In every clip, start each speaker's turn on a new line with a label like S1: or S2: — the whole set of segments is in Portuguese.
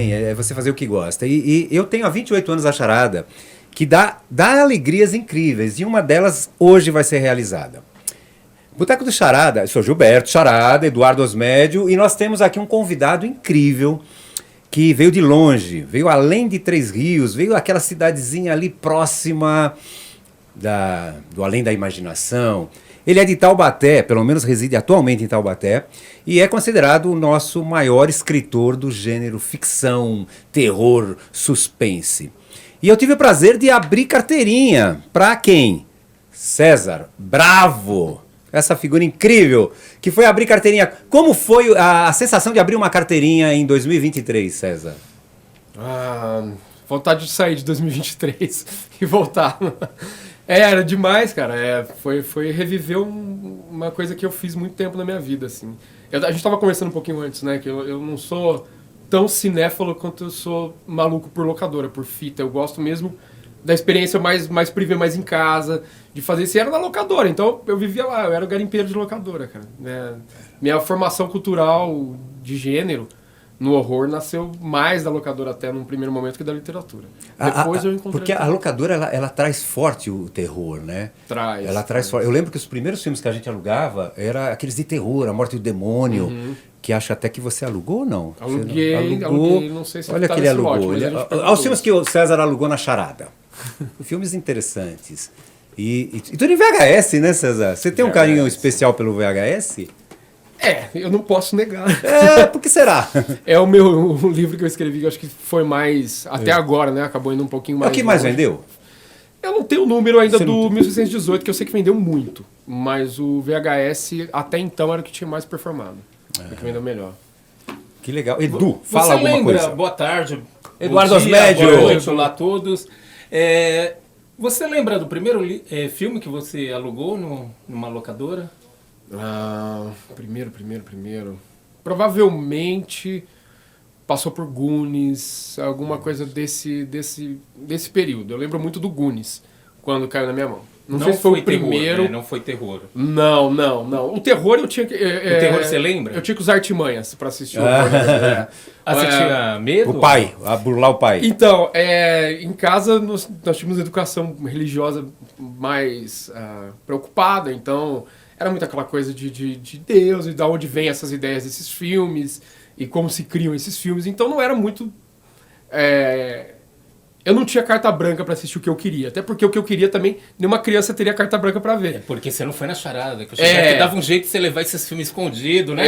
S1: bem, é você fazer o que gosta. E eu tenho há 28 anos a charada, que dá alegrias incríveis, e uma delas hoje vai ser realizada. Boteco do Charada, eu sou Gilberto Charada, Eduardo Osmédio, e nós temos aqui um convidado incrível, que veio de longe, veio além de Três Rios, veio aquela cidadezinha ali próxima do Além da Imaginação. Ele é de Taubaté, pelo menos reside atualmente em Taubaté, e é considerado o nosso maior escritor do gênero ficção, terror, suspense. E eu tive o prazer de abrir carteirinha. Para quem? César Bravo. Essa figura incrível que foi abrir carteirinha. Como foi a sensação de abrir uma carteirinha em 2023, César?
S2: Vontade de sair de 2023 e voltar. Era demais, cara. Foi reviver uma coisa que eu fiz muito tempo na minha vida, assim. A gente tava conversando um pouquinho antes, né? Que eu não sou tão cinéfalo quanto eu sou maluco por locadora, por fita. Eu gosto mesmo da experiência mais privê, mais em casa, de fazer isso. E era na locadora, então eu vivia lá, eu era o garimpeiro de locadora, cara. Minha formação cultural de gênero no horror nasceu mais da locadora até num primeiro momento que da literatura. Depois eu encontrei...
S1: Porque a locadora, ela traz forte o terror, né?
S2: Traz.
S1: Ela traz forte. Eu lembro que os primeiros filmes que a gente alugava eram aqueles de terror, A Morte do Demônio, que acho até que você alugou ou não?
S2: Aluguei, não sei se
S1: olha
S2: tá
S1: que ele alugou.
S2: lote,
S1: Aos filmes que o César alugou na charada. Filmes interessantes. E tudo em VHS, né, César? Você tem um carinho especial pelo VHS?
S2: Eu não posso negar.
S1: Por que será?
S2: É o livro que eu escrevi, que eu acho que foi mais... Até agora, né? Acabou indo um pouquinho mais...
S1: É o que mais vendeu?
S2: Eu não tenho o número ainda do 1618, que eu sei que vendeu muito. Mas o VHS, até então, era o que tinha mais performado. O que vendeu melhor.
S1: Que legal. Edu, fala alguma coisa.
S3: Boa tarde.
S1: Eduardo
S3: Bom dia,
S1: Osmédio.
S3: boa noite, olá a todos. Você lembra do primeiro filme que você alugou numa locadora?
S2: Primeiro. Provavelmente passou por Goonies, alguma coisa desse período. Eu lembro muito do Goonies, quando caiu na minha mão. Não sei se foi o primeiro.
S3: Né? Não foi terror.
S2: Não. O terror eu tinha que...
S3: O terror você lembra?
S2: Eu tinha que usar artimanhas pra assistir o
S3: Você tinha medo?
S1: O pai, a burlar o pai.
S2: Então, em casa nós tínhamos educação religiosa mais preocupada, então era muito aquela coisa de Deus e de onde vem essas ideias desses filmes e como se criam esses filmes, então não era muito... Eu não tinha carta branca pra assistir o que eu queria, até porque o que eu queria também, nenhuma criança teria carta branca pra ver.
S3: Porque você não foi na charada, que dava um jeito de você levar esses filmes escondidos, né?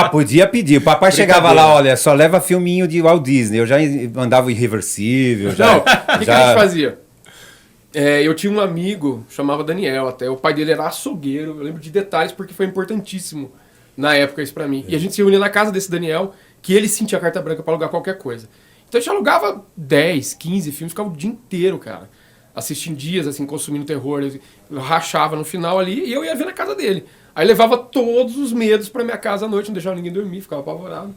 S1: Podia pedir. O papai chegava lá, olha, só leva filminho de Walt Disney. Eu já andava irreversível.
S2: O que a gente fazia? Eu tinha um amigo, chamava Daniel até, o pai dele era açougueiro, eu lembro de detalhes porque foi importantíssimo na época isso pra mim. E a gente se reunia na casa desse Daniel, que ele sentia a carta branca pra alugar qualquer coisa. Então a gente alugava 10, 15 filmes, ficava o dia inteiro, cara. Assistindo dias, assim, consumindo terror. Eu rachava no final ali e eu ia ver na casa dele. Aí levava todos os medos pra minha casa à noite, não deixava ninguém dormir, ficava apavorado.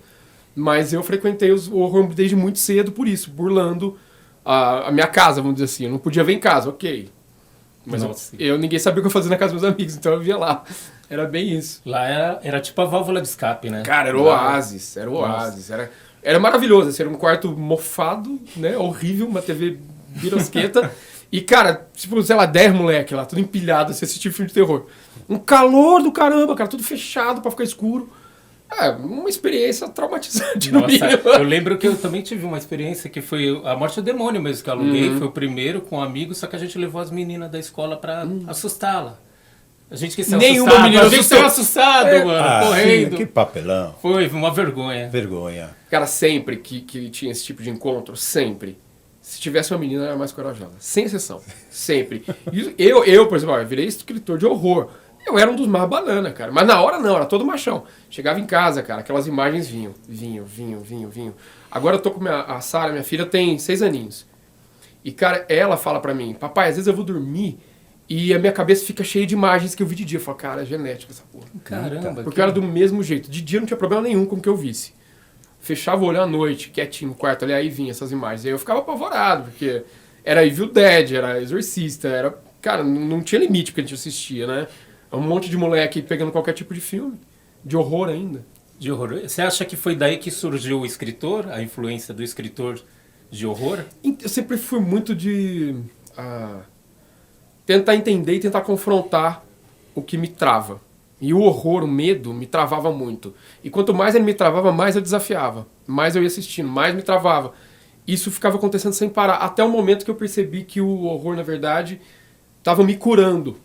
S2: Mas eu frequentei o horror desde muito cedo por isso, burlando a minha casa, vamos dizer assim. Eu não podia ver em casa, ok. Mas ninguém sabia o que eu fazia na casa dos meus amigos, então eu via lá. Era bem isso.
S3: Lá era tipo a válvula de escape, né?
S2: Cara, era o oásis. Era maravilhoso, assim, era um quarto mofado, né, horrível, uma TV birosqueta. E, cara, tipo, sei lá, 10 moleque lá, tudo empilhado, assim, assistir filme de terror. Um calor do caramba, cara, tudo fechado pra ficar escuro. Uma experiência traumatizante no mínimo.
S3: Eu lembro que eu também tive uma experiência que foi A Morte do Demônio mesmo, que eu aluguei. Foi o primeiro com um amigo, só que a gente levou as meninas da escola pra assustá-la. A gente quis ser
S2: Nenhuma menina
S3: a gente saiu assustado, mano, correndo.
S1: Sim, que papelão.
S3: Foi uma vergonha.
S2: Cara, sempre que tinha esse tipo de encontro, sempre. Se tivesse uma menina, era mais corajosa. Sem exceção. Sempre. Eu, por exemplo, eu virei escritor de horror. Eu era um dos mais banana, cara. Mas na hora não, era todo machão. Chegava em casa, cara, aquelas imagens vinham. Agora eu tô com a Sara, minha filha, tem 6 aninhos. E, cara, ela fala pra mim, papai, às vezes eu vou dormir e a minha cabeça fica cheia de imagens que eu vi de dia. Eu falo, cara, é genética essa porra.
S3: Caramba.
S2: Porque eu era do mesmo jeito. De dia não tinha problema nenhum com o que eu visse. Fechava o olho à noite, quietinho no quarto ali, aí vinha essas imagens. Aí eu ficava apavorado, porque era Evil Dead, era Exorcista, era... Cara, não tinha limite porque a gente assistia, né? Um monte de moleque pegando qualquer tipo de filme. De horror ainda.
S3: De horror. Você acha que foi daí que surgiu o escritor, a influência do escritor de horror?
S2: Eu sempre fui muito de tentar entender e tentar confrontar o que me trava. E o horror, o medo, me travava muito. E quanto mais ele me travava, mais eu desafiava. Mais eu ia assistindo, mais me travava. Isso ficava acontecendo sem parar. Até o momento que eu percebi que o horror, na verdade, estava me curando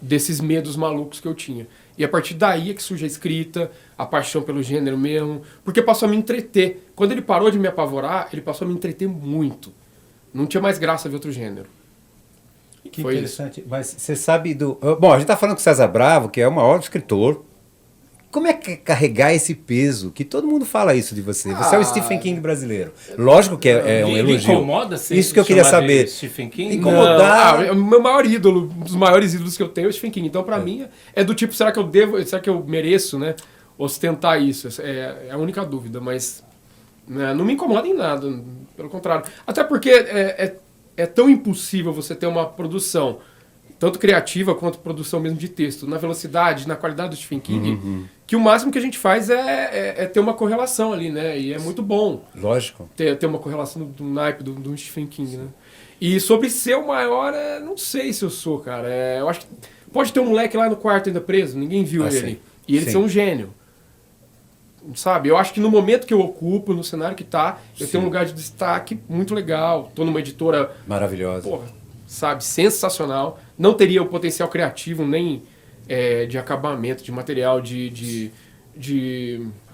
S2: desses medos malucos que eu tinha. E a partir daí é que surge a escrita, a paixão pelo gênero mesmo, porque passou a me entreter. Quando ele parou de me apavorar, ele passou a me entreter muito. Não tinha mais graça ver outro gênero.
S1: Que
S2: Foi
S1: interessante. Mas você sabe do... Bom, a gente está falando com o César Bravo, que é o maior escritor. Como é que é carregar esse peso? Que todo mundo fala isso de você. Você é o Stephen King brasileiro. Lógico que é um elogio.
S3: Incomoda ser
S1: isso que eu queria
S3: chamado de
S1: saber.
S3: Stephen King?
S1: Incomodar.
S2: O meu maior ídolo, um dos maiores ídolos que eu tenho é o Stephen King. Então, pra mim, é do tipo, será que eu mereço, né, ostentar isso? É a única dúvida, mas né, não me incomoda em nada, pelo contrário. Até porque é tão impossível você ter uma produção, tanto criativa quanto produção mesmo de texto, na velocidade, na qualidade do Stephen King, que o máximo que a gente faz é ter uma correlação ali, né? E é muito bom.
S1: Lógico.
S2: Ter uma correlação do naipe do Stephen King, né? E sobre ser o maior, não sei se eu sou, cara. Eu acho que pode ter um moleque lá no quarto ainda preso, ninguém viu ele.
S1: Sim.
S2: E ele
S1: Sim.
S2: ser um gênio. Sabe? Eu acho que no momento que eu ocupo, no cenário que tá, eu tenho um lugar de destaque muito legal. Tô numa editora,
S1: Maravilhosa.
S2: porra, sabe, sensacional. Não teria o potencial criativo nem de acabamento, de material, de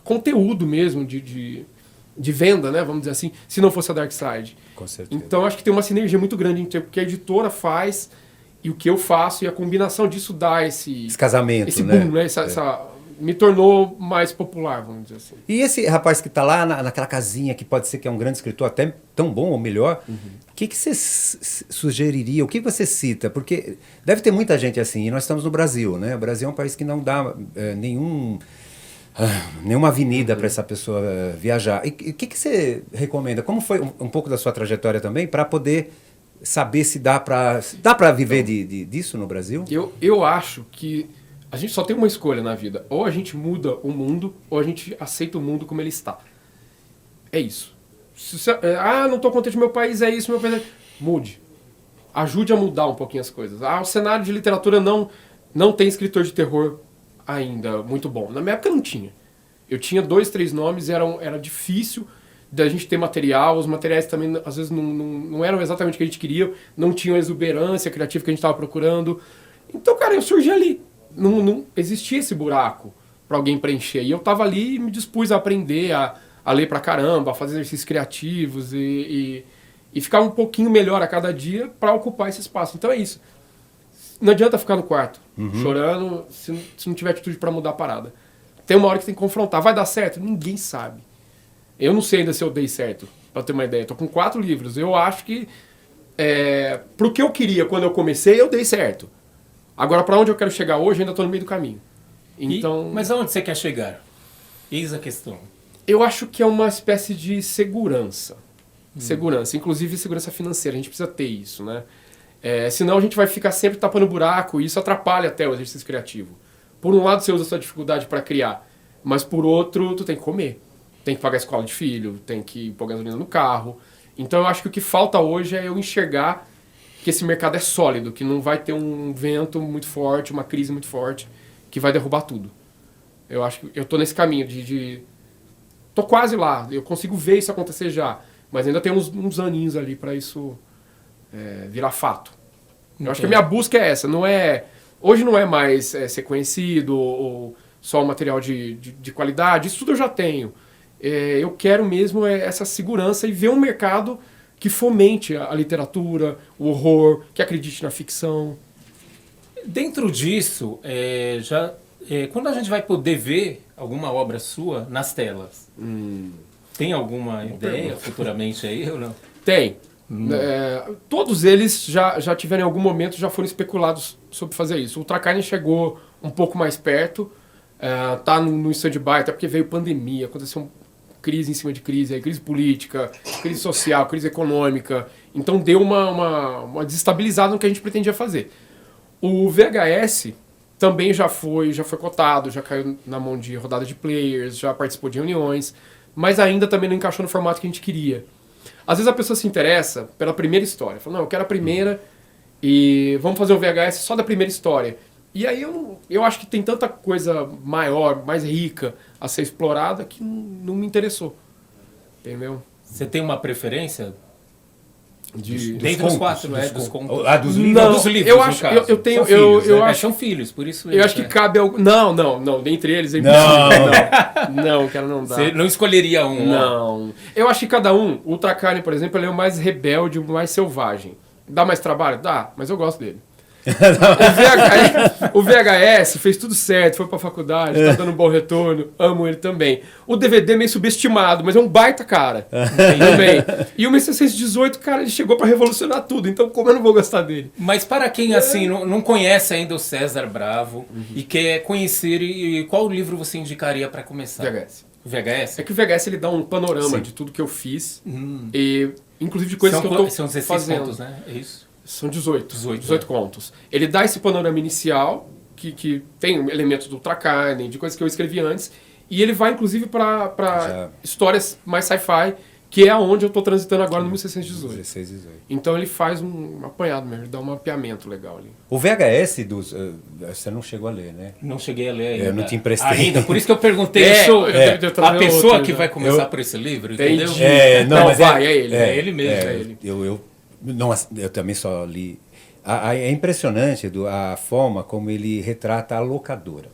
S2: conteúdo mesmo, de venda, né? Vamos dizer assim, se não fosse a Dark Side.
S1: Com certeza.
S2: Então acho que tem uma sinergia muito grande entre o que a editora faz e o que eu faço, e a combinação disso dá esse
S1: casamento,
S2: esse
S1: né?
S2: boom, né? Me tornou mais popular, vamos dizer assim.
S1: E esse rapaz que está lá naquela casinha, que pode ser que é um grande escritor, até tão bom ou melhor, o que você sugeriria? O que você cita? Porque deve ter muita gente assim, e nós estamos no Brasil, né? O Brasil é um país que não dá nenhuma avenida para essa pessoa viajar. E o que você recomenda? Como foi um pouco da sua trajetória também, para poder saber se dá para viver disso no Brasil?
S2: Eu acho que a gente só tem uma escolha na vida. Ou a gente muda o mundo, ou a gente aceita o mundo como ele está. É isso. Não estou contente com meu país, é isso, meu país é... Mude. Ajude a mudar um pouquinho as coisas. O cenário de literatura não tem escritor de terror ainda muito bom. Na minha época não tinha. Eu tinha 2, 3 nomes, era difícil da gente ter material. Os materiais também, às vezes, não eram exatamente o que a gente queria. Não tinham a exuberância criativa que a gente estava procurando. Então, cara, eu surgi ali. Não existia esse buraco para alguém preencher. E eu tava ali e me dispus a aprender, a ler pra caramba, a fazer exercícios criativos e ficar um pouquinho melhor a cada dia para ocupar esse espaço. Então é isso. Não adianta ficar no quarto chorando se não tiver atitude para mudar a parada. Tem uma hora que tem que confrontar. Vai dar certo? Ninguém sabe. Eu não sei ainda se eu dei certo, para ter uma ideia. Eu tô com 4 livros. Eu acho que pro que eu queria quando eu comecei, eu dei certo. Agora, para onde eu quero chegar hoje, ainda estou no meio do caminho. Então,
S3: Mas aonde você quer chegar? Eis a questão.
S2: Eu acho que é uma espécie de segurança. Segurança, inclusive segurança financeira. A gente precisa ter isso, né? Senão a gente vai ficar sempre tapando buraco e isso atrapalha até o exercício criativo. Por um lado, você usa a sua dificuldade para criar, mas por outro, tu tem que comer. Tem que pagar a escola de filho, tem que pôr gasolina no carro. Então eu acho que o que falta hoje é eu enxergar que esse mercado é sólido, que não vai ter um vento muito forte, uma crise muito forte, que vai derrubar tudo. Eu acho que eu tô nesse caminho tô quase lá, eu consigo ver isso acontecer já, mas ainda tem uns aninhos ali para isso virar fato. Eu acho que a minha busca é essa, hoje não é mais ser conhecido ou só um material de qualidade, isso tudo eu já tenho. Eu quero mesmo essa segurança e ver um mercado que fomente a literatura, o horror, que acredite na ficção.
S3: Dentro disso, quando a gente vai poder ver alguma obra sua nas telas? Tem alguma ideia futuramente aí ou não?
S2: Tem. Todos eles já tiveram em algum momento, já foram especulados sobre fazer isso. O Ultracarne chegou um pouco mais perto, tá no stand-by, até porque veio pandemia, aconteceu crise em cima de crise, aí crise política, crise social, crise econômica. Então deu uma desestabilizada no que a gente pretendia fazer. O VHS, também já foi cotado, já caiu na mão de rodada de players, já participou de reuniões, mas ainda também não encaixou no formato que a gente queria. Às vezes a pessoa se interessa pela primeira história. Fala, não, eu quero a primeira e vamos fazer um VHS só da primeira história. E aí eu acho que tem tanta coisa maior, mais rica a ser explorada que não me interessou. Entendeu?
S3: Você tem uma preferência?
S1: Dentro
S3: dos quatro,
S1: dos
S3: contos.
S1: dos livros?
S2: Não,
S3: dos livros,
S2: eu
S3: no
S2: acho,
S3: caso.
S2: eu tenho,
S3: São filhos,
S2: eu
S3: né?
S2: acho,
S3: São filhos, por isso.
S2: eu acho que cabe algo. Não, dentre eles é impossível. Não, cara, não dá.
S3: Você não escolheria um?
S2: Não. Eu acho que cada um, o Ultra Carne, por exemplo, ele é o mais rebelde, o mais selvagem. Dá mais trabalho? Dá, mas eu gosto dele. O VHS fez tudo certo, foi pra faculdade, tá dando um bom retorno, amo ele também. O DVD é meio subestimado, mas é um baita cara. Também. E o 1618, cara, ele chegou pra revolucionar tudo, então como eu não vou gostar dele?
S3: Mas para quem assim não conhece ainda o César Bravo e quer conhecer, e qual livro você indicaria para começar?
S2: VHS.
S3: O VHS?
S2: É que o VHS ele dá um panorama de tudo que eu fiz, e inclusive de coisas que eu tô
S3: são 16
S2: fazendo.
S3: contos, né? É isso?
S2: São 18 contos. Ele dá esse panorama inicial, que tem elementos do Ultra Carne, de coisas que eu escrevi antes, e ele vai inclusive para histórias mais sci-fi, que é onde eu estou transitando agora no 1618.
S1: 1618.
S2: Então ele faz um apanhado mesmo, dá um mapeamento legal ali.
S1: O VHS você não chegou a ler, né?
S3: Não cheguei a ler ainda.
S1: Eu não te emprestei.
S3: Ainda, por isso que eu perguntei. A pessoa que vai começar por esse livro, entendeu?
S1: Mas
S2: é ele.
S3: É ele mesmo.
S2: É ele.
S1: Eu também só li. É impressionante a forma como ele retrata a locadora.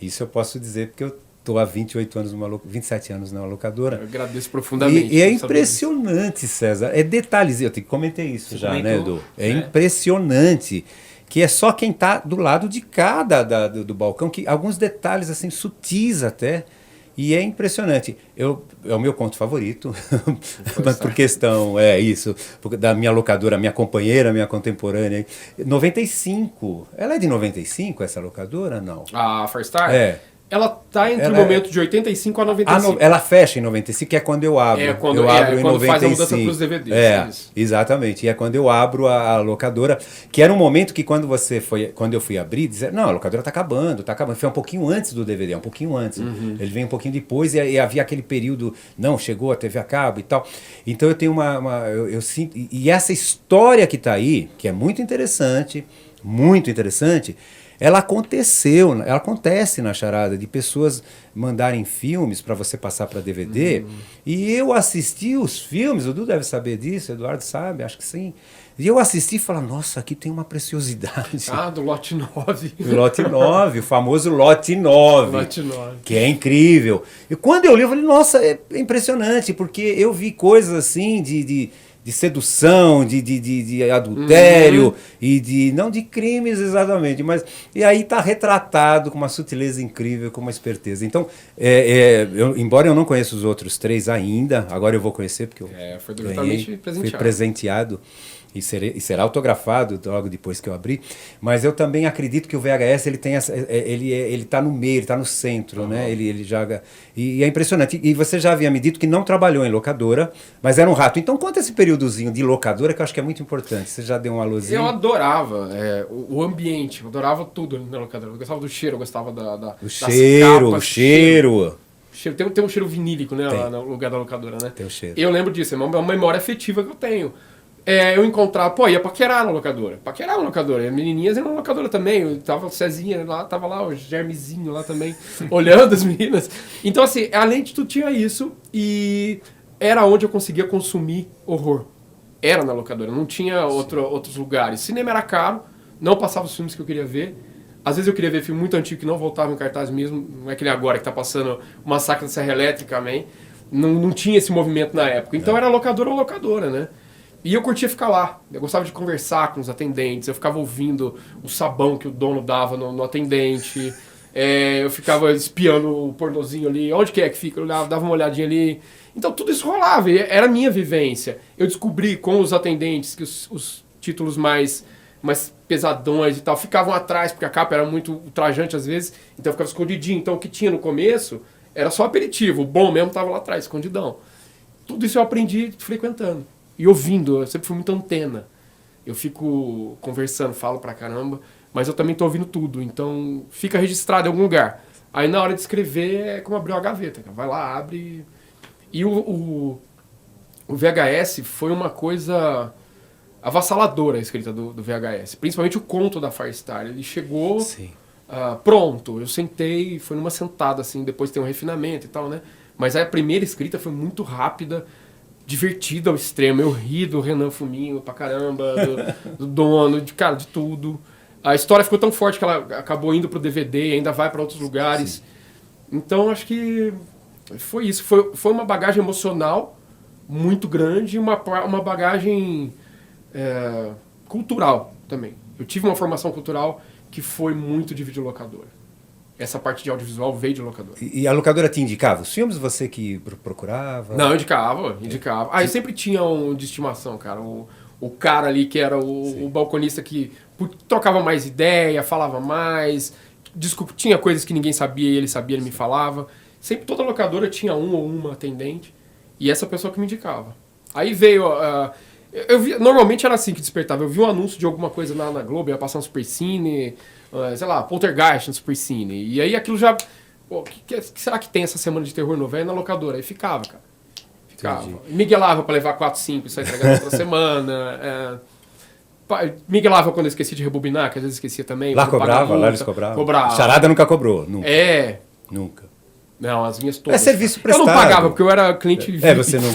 S1: Isso eu posso dizer porque eu estou há 28 anos 27 anos numa locadora.
S2: Eu agradeço profundamente.
S1: E é impressionante, César. É detalhes. Eu comentei isso já, né, Edu? É impressionante. Que é só quem está do lado de cá do balcão, que alguns detalhes assim sutis até. E é impressionante. É o meu conto favorito, por questão, da minha locadora, minha companheira, minha contemporânea. 95. Ela é de 95, essa locadora? Não.
S2: A Farstar?
S1: É.
S2: Ela tá entre o momento de 85 a 95.
S1: Ela fecha em 95, que é quando eu abro.
S2: Quando
S1: abro em
S2: quando
S1: 95.
S2: faz a mudança para os DVDs.
S1: Exatamente. E é quando eu abro a locadora, que era um momento que quando eu fui abrir, dizer, não, a locadora tá acabando. Foi um pouquinho antes do DVD, um pouquinho antes. Ele veio um pouquinho depois e havia aquele período, não, chegou a TV a cabo e tal. Então eu tenho eu sinto, e essa história que tá aí, que é muito interessante, ela acontece na charada de pessoas mandarem filmes para você passar para DVD. E eu assisti os filmes, o Edu deve saber disso, o Eduardo sabe, acho que sim. E eu assisti e falei, nossa, aqui tem uma preciosidade.
S2: Do lote 9.
S1: O lote 9, o famoso lote 9.
S2: Lote 9.
S1: Que é incrível. E quando eu li, eu falei, nossa, é impressionante, porque eu vi coisas assim de sedução, de adultério e não de crimes exatamente, mas e aí está retratado com uma sutileza incrível, com uma esperteza. Então, embora eu não conheça os outros 3 ainda, agora eu vou conhecer porque eu
S2: foi devidamente
S1: fui presenteado. E será autografado logo depois que eu abrir, mas eu também acredito que o VHS ele tem ele está no meio, ele está no centro, né? Ele joga e é impressionante. E você já havia me dito que não trabalhou em locadora, mas era um rato. Então conta esse períodozinho de locadora que eu acho que é muito importante. Você já deu um alôzinho?
S2: Eu adorava o ambiente, eu adorava tudo na locadora. Eu gostava do cheiro, eu gostava
S1: do cheiro, o cheiro.
S2: Tem um cheiro vinílico, né, lá no lugar da locadora, né?
S1: Tem o cheiro.
S2: Eu lembro disso, é uma memória afetiva que eu tenho. Eu encontrava, ia paquerar na locadora. E as menininhas iam na locadora também. Tava o Cezinha lá, tava lá o Germezinho lá também, olhando as meninas. Então, assim, além de tudo, tinha isso. E era onde eu conseguia consumir horror. Era na locadora, não tinha outros lugares. Cinema era caro, não passava os filmes que eu queria ver. Às vezes eu queria ver filme muito antigo que não voltava em cartaz mesmo. Não é que nem agora que tá passando o Massacre da Serra Elétrica, também. Não tinha esse movimento na época. Então era locadora ou locadora, né? E eu curtia ficar lá. Eu gostava de conversar com os atendentes. Eu ficava ouvindo o sabão que o dono dava no atendente. Eu ficava espiando o pornozinho ali. Onde que é que fica? Eu dava uma olhadinha ali. Então tudo isso rolava. Era a minha vivência. Eu descobri com os atendentes que os títulos mais pesadões e tal ficavam atrás, porque a capa era muito ultrajante às vezes. Então eu ficava escondidinho. Então o que tinha no começo era só aperitivo. O bom mesmo estava lá atrás, escondidão. Tudo isso eu aprendi frequentando. E ouvindo, eu sempre fui muito antena. Eu fico conversando, falo pra caramba, mas eu também tô ouvindo tudo, então fica registrado em algum lugar. Aí na hora de escrever é como abrir uma gaveta, cara. Vai lá, abre. E o VHS foi uma coisa avassaladora a escrita do VHS, principalmente o conto da Firestar. Ele chegou pronto, eu sentei, foi numa sentada assim, depois tem um refinamento e tal, né? Mas aí a primeira escrita foi muito rápida, divertida ao extremo. Eu ri do Renan Fuminho pra caramba, do dono, de tudo. A história ficou tão forte que ela acabou indo pro DVD e ainda vai para outros lugares. Sim. Então acho que foi isso. Foi uma bagagem emocional muito grande e uma bagagem cultural também. Eu tive uma formação cultural que foi muito de videolocadora. Essa parte de audiovisual veio de locadora.
S1: E a locadora te indicava os filmes, você que procurava?
S2: Não, eu indicava. Eu sempre tinha um de estimação, cara. O cara ali que era o balconista que trocava mais ideia, falava mais, tinha coisas que ninguém sabia e ele sabia, ele me falava. Sempre toda locadora tinha um ou uma atendente e essa pessoa que me indicava. Aí veio... normalmente era assim que despertava. Eu vi um anúncio de alguma coisa na Globo, ia passar um Supercine, sei lá, Poltergeist no Supercine. E aí aquilo já... Pô, que será que tem essa semana de terror no velho na locadora? Aí ficava, cara. Miguelava pra levar 4, 5 e só entregar na outra semana. Miguelava quando eu esqueci de rebobinar, que às vezes esquecia também.
S1: Lá cobrava? Lá eles cobravam? Charada nunca cobrou? Nunca. Nunca.
S2: Não, as minhas todas.
S1: É serviço prestado.
S2: Eu não pagava, porque eu era cliente VIP.
S1: Você não.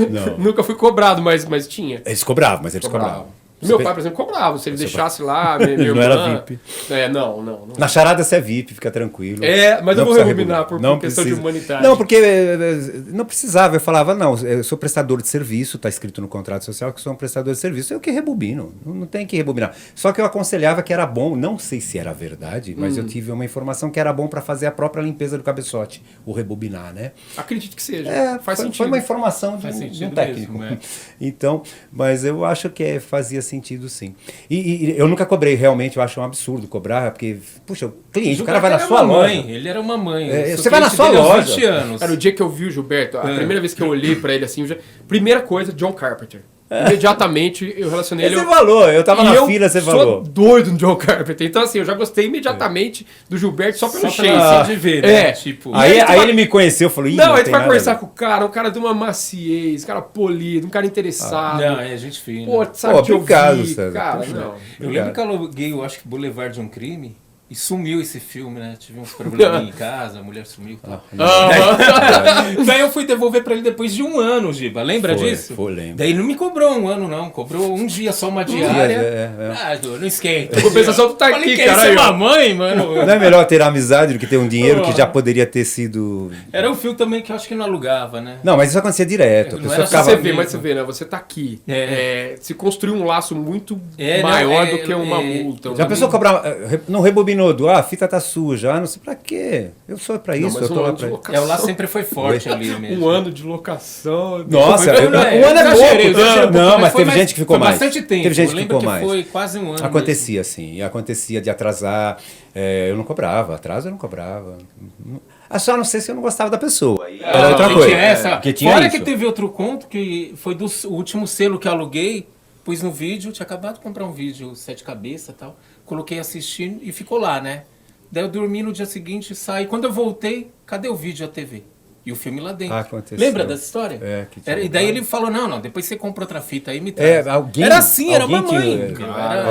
S2: Não. Nunca fui cobrado, mas tinha.
S1: Eles cobravam, mas eles cobravam.
S2: Meu pai, por exemplo, cobrava. Se ele deixasse lá, minha irmã...
S1: Não era VIP.
S2: Não.
S1: Na charada você é VIP, fica tranquilo.
S2: Mas eu vou rebobinar por questão de humanidade.
S1: Não, porque não precisava. Eu falava, não, eu sou prestador de serviço, está escrito no contrato social que sou um prestador de serviço. Eu que rebobino, não tem que rebobinar. Só que eu aconselhava que era bom, não sei se era verdade, mas eu tive uma informação que era bom para fazer a própria limpeza do cabeçote, o rebobinar, né?
S2: Acredito que seja. Faz sentido.
S1: Foi uma informação de um técnico. Mesmo, Então, mas eu acho que fazia sentido, sim. E eu nunca cobrei, realmente, eu acho um absurdo cobrar, porque, puxa, o cliente, o cara vai na sua loja.
S3: Ele era uma mãe.
S1: Você vai na sua loja.
S3: 20 anos.
S2: Cara, o dia que eu vi o Gilberto, a primeira vez que eu olhei pra ele assim, primeira coisa, John Carpenter. Imediatamente eu relacionei ele.
S1: Você falou, eu tava na fila, você falou.
S2: Eu sou doido no John Carpenter. Então, assim, eu já gostei imediatamente do Gilberto só pelo shape.
S3: De ver, né? Tipo,
S1: aí ele me conheceu e falou:
S2: não, aí tu vai conversar com o cara de uma maciez, cara polido, um cara interessado.
S3: Não, é gente fina.
S2: Pô, sabe que
S1: obrigado,
S2: César. Cara, não.
S3: Eu lembro que eu aluguei, eu acho que Boulevard de um Crime. E sumiu esse filme, né? Tive uns probleminhas em casa, a mulher sumiu e tal. Daí eu fui devolver pra ele depois de 1 ano, Giba. Lembra disso?
S1: Lembro.
S3: Daí ele não me cobrou 1 ano, não. Cobrou um dia só uma diária. Não esquenta.
S2: A compensação tu tá aqui, cara.
S3: Você é uma mãe, mano.
S1: Não é melhor ter amizade do que ter um dinheiro que já poderia ter sido...
S3: Era um filme também que eu acho que não alugava, né?
S1: Não, mas isso acontecia direto. A pessoa ficava...
S2: Mas você vê, né? Você tá aqui. Se construiu um laço muito maior do que uma multa.
S1: Já a pessoa cobrava... Não rebobinou a fita tá suja, não sei pra quê. Eu sou pra isso, eu tô lá pra isso.
S3: O lá sempre foi forte ali mesmo.
S2: 1 ano de locação.
S1: Nossa, 1 ano é pouco. Não, mas teve gente que ficou mais.
S3: Foi bastante tempo.
S1: Teve gente que ficou mais.
S3: Foi quase 1 ano.
S1: Acontecia, sim. Acontecia de atrasar. Eu não cobrava. Atraso eu não cobrava. Só não sei se eu não gostava da pessoa. Era outra coisa.
S3: Fora que teve outro conto, que foi do último selo que eu aluguei. Pus no vídeo, tinha acabado de comprar um vídeo 7 cabeças e tal. Coloquei assistindo e ficou lá, né? Daí eu dormi no dia seguinte, saí. Quando eu voltei, cadê o vídeo e a TV? E o filme lá dentro. Lembra dessa história? E daí ele falou, não, depois você compra outra fita aí me traz. Era assim, era uma mãe.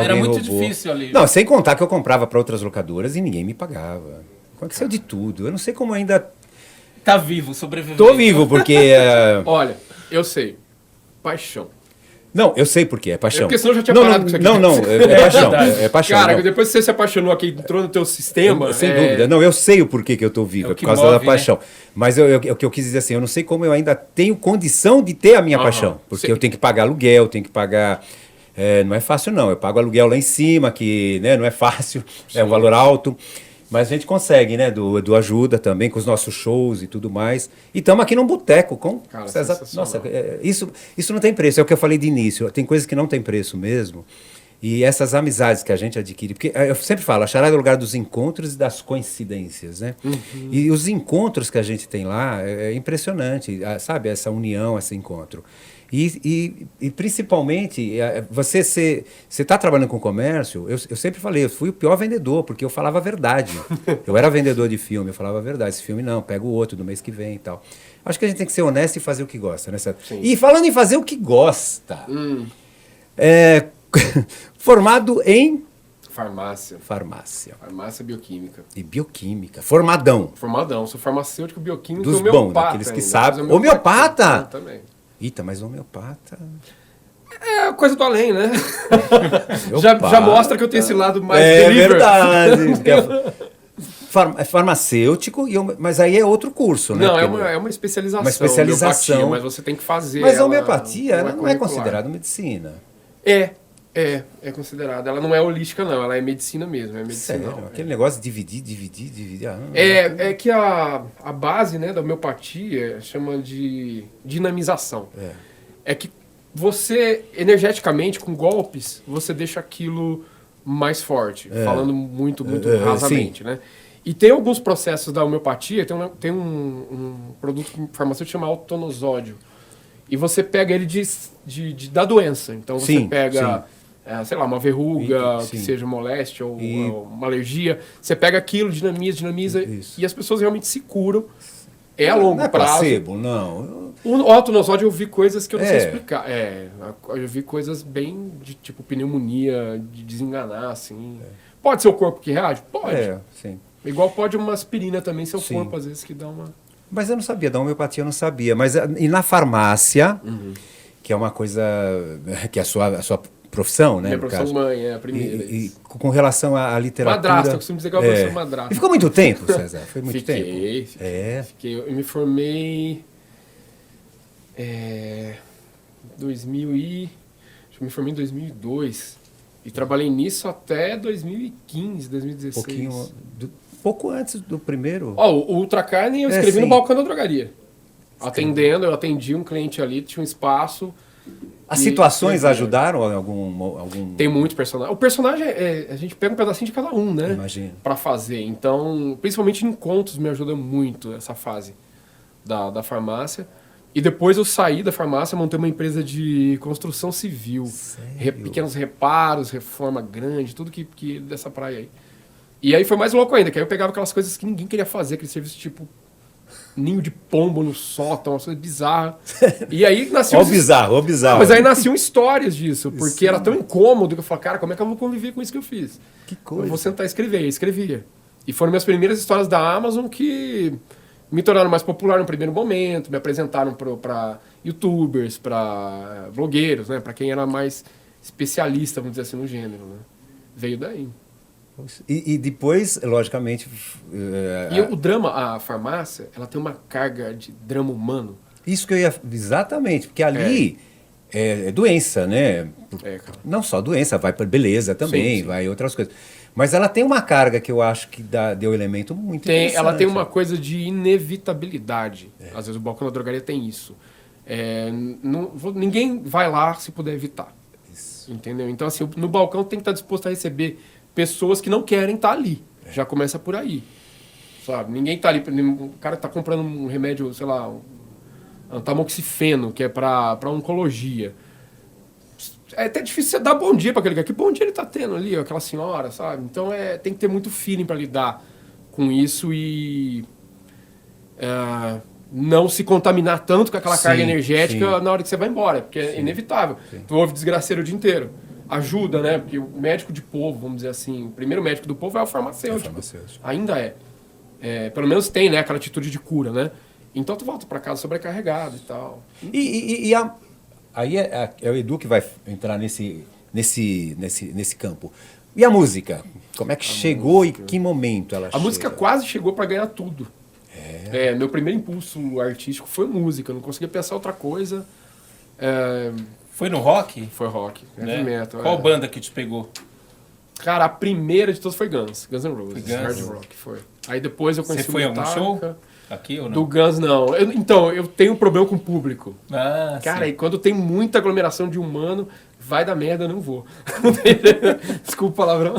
S3: Era muito difícil ali.
S1: Não, sem contar que eu comprava para outras locadoras e ninguém me pagava. Aconteceu de tudo. Eu não sei como ainda...
S3: Tá vivo, sobrevivendo.
S1: Tô vivo, porque...
S2: Olha, eu sei. Paixão.
S1: Não, eu sei por quê, é paixão.
S2: Porque senão eu já tinha parado com isso aqui.
S1: Não, é paixão. É paixão.
S2: Cara, depois que você se apaixonou aqui, entrou no teu sistema...
S1: Sem dúvida. Não, eu sei o porquê que eu tô vivo, é por causa da paixão. Né? Mas o que eu quis dizer assim, eu não sei como eu ainda tenho condição de ter a minha paixão. Porque eu tenho que pagar aluguel, tenho que pagar... não é fácil não, eu pago aluguel lá em cima, que não é fácil, é um valor alto. Mas a gente consegue, né? Do ajuda também, com os nossos shows e tudo mais. E estamos aqui num boteco com...
S2: Cara,
S1: César, nossa, isso não tem preço, é o que eu falei de início. Tem coisas que não tem preço mesmo. E essas amizades que a gente adquire... Porque eu sempre falo, a charada é o lugar dos encontros e das coincidências, né? Uhum. E os encontros que a gente tem lá é impressionante, sabe? Essa união, esse encontro. E principalmente, você está trabalhando com comércio, eu sempre falei, eu fui o pior vendedor, porque eu falava a verdade. Eu era vendedor de filme, eu falava a verdade. Esse filme não, pega o outro do mês que vem e tal. Acho que a gente tem que ser honesto e fazer o que gosta, né? E falando em fazer o que gosta, formado em...
S2: Farmácia. Farmácia bioquímica.
S1: E bioquímica. Formadão.
S2: Sou farmacêutico bioquímico
S1: dos
S2: homeopata.
S1: Bons, daqueles que sabem.
S2: Homeopata? Também.
S1: Eita, mas homeopata...
S2: É coisa do além, né? já mostra que eu tenho esse lado mais
S1: deliver. Verdade. É farmacêutico, mas aí é outro curso, né?
S2: Não, é uma especialização.
S1: Uma especialização.
S2: Mas você tem que fazer.
S1: Mas a homeopatia não é considerada medicina.
S2: É considerada. Ela não é holística, não. Ela é medicina mesmo. É medicinal.
S1: Sério? Aquele negócio de dividir.
S2: É que a base, né, da homeopatia chama de dinamização. É que você, energeticamente, com golpes, você deixa aquilo mais forte. Falando muito rasamente, né? E tem alguns processos da homeopatia. Tem um produto farmacêutico chamado autonosódio. E você pega ele da doença. Então você pega... sei lá, uma verruga, que seja moléstia ou uma alergia. Você pega aquilo, dinamiza, e as pessoas realmente se curam. É a longo prazo.
S1: Placebo, não.
S2: O autonosódio eu vi coisas que eu não sei explicar. Eu vi coisas bem de tipo pneumonia, de desenganar, assim. Pode ser o corpo que reage? Pode.
S1: Sim.
S2: Igual pode uma aspirina também, seu corpo às vezes que dá uma...
S1: Mas eu não sabia, da homeopatia eu não sabia. Mas e na farmácia, que é uma coisa, que é a sua profissão, né?
S2: Minha profissão mãe, é a primeira.
S1: E com relação à literatura...
S2: Madrasta, eu costumo dizer que é uma profissão madrasta.
S1: E ficou muito tempo, César? Foi muito tempo?
S2: Fiquei. Eu me formei... Eu me formei em 2002. E trabalhei nisso até 2015, 2016.
S1: Pouco antes do primeiro.
S2: O Ultra Carne eu escrevi no balcão da drogaria. Eu atendi um cliente ali, tinha um espaço.
S1: As situações ajudaram algum...
S2: Tem muito personagem. O personagem, a gente pega um pedacinho de cada um, né?
S1: Imagino.
S2: Pra fazer. Então, principalmente em contos me ajuda muito essa fase da farmácia. E depois eu saí da farmácia, montei uma empresa de construção civil. Pequenos reparos, reforma grande, tudo que dessa praia aí. E aí foi mais louco ainda, que aí eu pegava aquelas coisas que ninguém queria fazer, aquele serviço tipo ninho de pombo no sótão, uma coisa bizarra. E aí nasceu...
S1: Ó bizarro.
S2: Mas aí nasciam histórias disso, porque era tão incômodo que eu falava, cara, como é que eu vou conviver com isso que eu fiz?
S1: Que coisa.
S2: Eu vou sentar e escrever. E escrevia. E foram minhas primeiras histórias da Amazon que me tornaram mais popular no primeiro momento, me apresentaram para youtubers, para blogueiros, né? Para quem era mais especialista, vamos dizer assim, no gênero, né? Veio daí.
S1: E depois, logicamente...
S2: o drama, a farmácia, ela tem uma carga de drama humano.
S1: Isso que eu ia... Exatamente, porque ali é doença, né? Não só doença, vai para beleza também, vai outras coisas. Mas ela tem uma carga que eu acho que deu elemento muito interessante.
S2: Ela tem uma coisa de inevitabilidade. Às vezes o balcão da drogaria tem isso. Ninguém vai lá se puder evitar. Isso. Entendeu? Então, assim, no balcão tem que estar disposto a receber pessoas que não querem estar ali. Já começa por aí. Sabe? Ninguém está ali... O cara está comprando um remédio, sei lá, um tamoxifeno, que é para oncologia. É até difícil você dar bom dia para aquele cara. Que bom dia ele está tendo ali, aquela senhora, sabe? Então tem que ter muito feeling para lidar com isso e não se contaminar tanto com aquela carga energética na hora que você vai embora, porque é inevitável. Tu ouve desgraceiro o dia inteiro. Ajuda, né? Porque o médico de povo, vamos dizer assim, o primeiro médico do povo é o farmacêutico. Ainda é. Pelo menos tem, né? Aquela atitude de cura, né? Então tu volta para casa sobrecarregado e tal.
S1: Aí é o Edu que vai entrar nesse campo. E a música? Como é que chegou e que momento ela chega?
S2: A música quase chegou para ganhar tudo. Meu primeiro impulso artístico foi música. Eu não conseguia pensar outra coisa.
S3: Foi no rock?
S2: Foi rock.
S3: Né? Metal, Qual banda que te pegou?
S2: Cara, a primeira de todas foi Guns N' Roses. Hard Rock, foi. Aí depois eu conheci
S3: Você foi a algum show? Aqui ou não?
S2: Do Guns, não. Eu tenho um problema com o público. Cara,
S3: sim.
S2: E quando tem muita aglomeração de humano, vai dar merda, eu não vou. Desculpa o palavrão.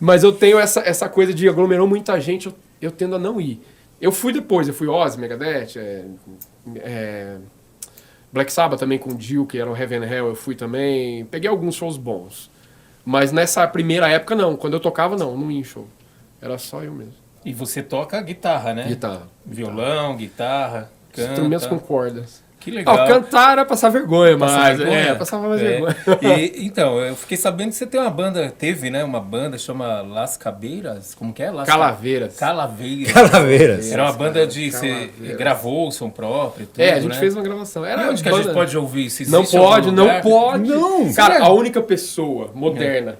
S2: Mas eu tenho essa coisa de aglomerou muita gente, eu tendo a não ir. Eu fui depois, eu fui Ozzy, Megadeth, Black Sabbath também com o Dio, que era o Heaven and Hell, eu fui também. Peguei alguns shows bons. Mas nessa primeira época, não. Quando eu tocava, não ia em show. Era só eu mesmo.
S3: E você toca guitarra, né?
S2: Guitarra.
S3: Violão, guitarra, canta.
S2: Instrumentos com cordas.
S3: Que legal.
S2: Cantar era passar vergonha, mas...
S3: vergonha?
S2: passava mais vergonha.
S3: Então, eu fiquei sabendo que você tem uma banda, teve, né? Uma banda, chama Las Cabeiras, como que é?
S2: Calaveiras.
S1: Calaveiras.
S3: Era uma banda de... Você
S2: Calaveiras.
S3: gravou o som próprio, tudo,
S2: A gente
S3: né?
S2: fez uma gravação. Era
S3: E onde que a
S2: banda-
S3: gente pode ouvir isso?
S2: Não
S3: Existe algum
S2: pode, não
S3: lugar?
S2: pode.
S1: Não.
S2: Cara,
S3: Sério?
S2: a única pessoa moderna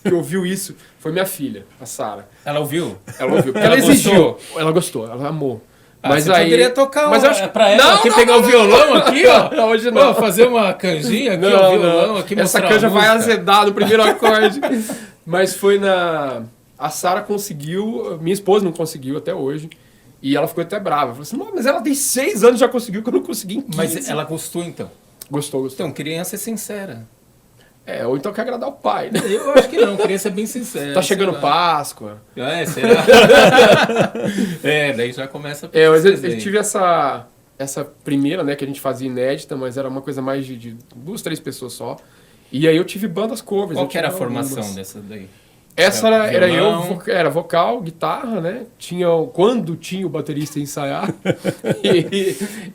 S2: que ouviu isso foi minha filha, a Sara.
S3: Ela ouviu?
S2: Ela ouviu. Porque
S3: Ela
S2: ela exigiu.
S3: gostou?
S2: Ela gostou, ela amou.
S3: Mas você poderia tocar
S2: mas eu acho...
S3: pra ela
S2: Não,
S3: aqui,
S2: não,
S3: pegar
S2: não,
S3: o violão aqui, ó.
S2: Não, hoje não.
S3: Pô, fazer uma canjinha aqui, ó,
S2: Não,
S3: violão
S2: não.
S3: aqui,
S2: Essa
S3: mostrar
S2: canja
S3: a
S2: vai
S3: música.
S2: azedar no primeiro acorde. Mas foi na... A Sara conseguiu, minha esposa não conseguiu até hoje. E ela ficou até brava. Falou assim, não, mas ela tem 6 anos já conseguiu, que eu não consegui em 15.
S3: Mas ela gostou, então?
S2: Gostou.
S3: Então, criança é sincera.
S2: Ou então quer agradar o pai, né?
S3: Eu acho que não, criança é bem sincera.
S2: Tá chegando
S3: sei lá.
S2: Páscoa.
S3: Será? Daí já começa a
S2: Mas
S3: perceber.
S2: eu tive essa primeira, né, que a gente fazia inédita, mas era uma coisa mais de 2, 3 pessoas só. E aí eu tive bandas covers.
S3: Qual
S2: eu
S3: que era a
S2: tive
S3: formação
S2: algumas.
S3: dessa daí?
S2: Essa era
S3: Violão.
S2: eu, era vocal, guitarra, né? Quando tinha o baterista ensaiar.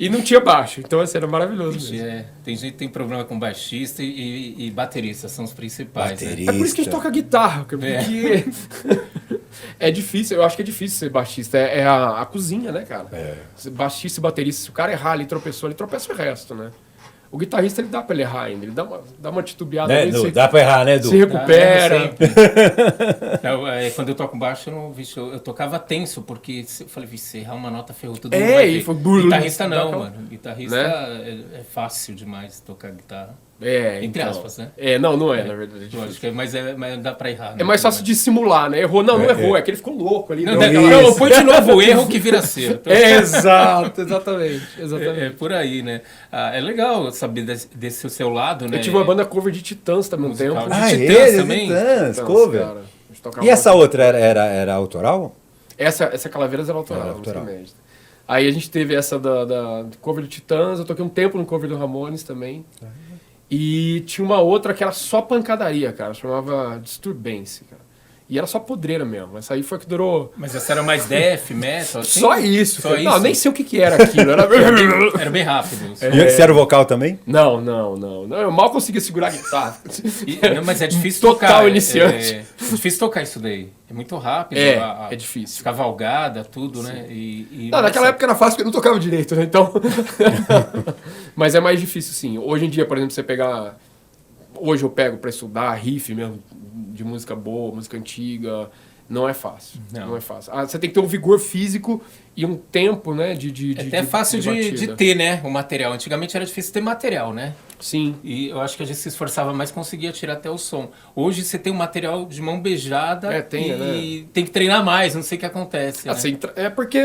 S2: e não tinha baixo. Então, assim, era maravilhoso mesmo.
S3: Tem gente que tem problema com baixista e baterista, são os principais. Né?
S1: Baterista.
S2: É por isso que a gente toca guitarra, porque é difícil, eu acho que é difícil ser baixista. É a cozinha, né, cara? Baixista e baterista, se o cara errar, ele tropeça o resto, né? O guitarrista, ele dá pra ele errar ainda, ele dá uma titubeada,
S1: Né,
S2: ali,
S1: Edu?
S2: se,
S1: Dá pra errar, né, Edu?
S2: se recupera.
S3: Quando eu toco baixo, eu tocava tenso, porque eu falei, se errar uma nota ferrou tudo.
S2: E foi
S3: guitarrista não,
S2: aquela-
S3: mano. Guitarrista é fácil demais tocar guitarra. Entre
S2: então.
S3: aspas, né?
S2: Não é, na verdade.
S3: Lógico, mas dá pra errar.
S2: É mais fácil de simular, né? Errou, não errou, é que ele ficou louco ali.
S3: Não,
S2: deu
S3: põe de novo o erro que vira acerto.
S2: Exato, exatamente.
S3: É por aí, né? É legal saber desse seu lado, né?
S2: Eu tive uma banda cover de Titãs também um
S3: Musical.
S2: tempo.
S3: Ah,
S1: Titãs
S3: Titãs também?
S1: Titãs,
S2: Titãs,
S1: cover.
S2: cara. A gente tocava
S1: E essa outra era autoral?
S2: Essa Calaveiras era autoral,
S1: Era autoral.
S2: música inédita. Aí a gente teve essa da cover do Titãs, eu toquei um tempo no cover do Ramones também. E tinha uma outra que era só pancadaria, cara, chamava Disturbance, cara. E era só podreira mesmo. Essa aí foi que durou...
S3: Mas essa era mais death, metal? Assim?
S2: Só isso.
S3: Só
S2: cara.
S3: isso?
S2: Não, nem sei o que era aquilo.
S3: Era bem rápido.
S1: E você era o vocal também?
S2: Não. Eu mal conseguia segurar a guitarra.
S3: Não, mas é difícil
S2: Total
S3: tocar.
S2: iniciante.
S3: É difícil tocar isso daí. É muito rápido.
S2: É difícil.
S3: Cavalgada, tudo, né?
S2: Não, naquela época era fácil porque eu não tocava direito, né? Então. Mas é mais difícil, sim. Hoje em dia, por exemplo, você pegar. Hoje eu pego pra estudar riff mesmo, de música boa, música antiga. Não é fácil. Não é fácil. Você tem que ter um vigor físico e um tempo, né?
S3: É até fácil de
S2: batida.
S3: ter, né? O material. Antigamente era difícil ter material, né?
S2: Sim.
S3: E eu acho que a gente se esforçava mais, conseguia tirar até o som. Hoje você tem um material de mão beijada e tem que treinar mais, não sei o que acontece. Né?
S2: É porque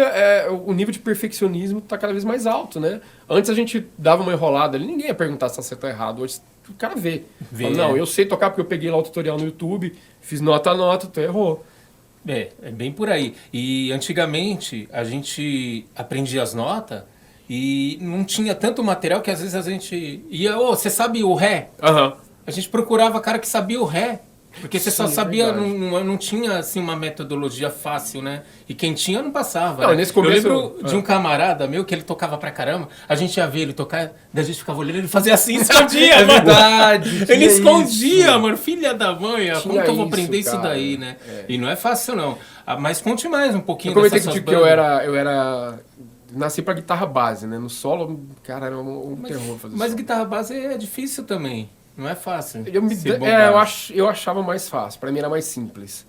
S2: o nível de perfeccionismo está cada vez mais alto, né? Antes a gente dava uma enrolada ali, ninguém ia perguntar se você tá errado. Hoje o cara vê. Fala, não, eu sei tocar porque eu peguei lá o tutorial no YouTube, fiz nota a nota, tu errou.
S3: É bem por aí. E antigamente a gente aprendia as notas e não tinha tanto material que às vezes a gente ia, você sabe o ré?
S2: Aham.
S3: A gente procurava cara que sabia o ré. Porque você só
S2: Sim,
S3: sabia,
S2: verdade.
S3: não tinha assim uma metodologia fácil, né? E quem tinha não passava.
S2: Não,
S3: né?
S2: nesse começo-
S3: eu lembro de um camarada meu que ele tocava pra caramba, a gente ia ver ele tocar, daí a gente ficava olhando, ele fazia assim, escondia, mano.
S2: verdade.
S3: Ele
S2: tinha
S3: escondia,
S2: isso.
S3: mano, filha da mãe, como
S2: Tinha
S3: que eu vou
S2: isso,
S3: aprender isso
S2: cara.
S3: daí, né? E não é fácil, não. Mas conte mais um pouquinho
S2: Eu comentei
S3: dessas
S2: contigo
S3: suas
S2: que
S3: bandas.
S2: eu era. Nasci pra guitarra base, né? No solo, cara, era um terror fazer
S3: Mas
S2: solo.
S3: guitarra base é difícil também. Não é fácil.
S2: Eu achava mais fácil, pra mim era mais simples.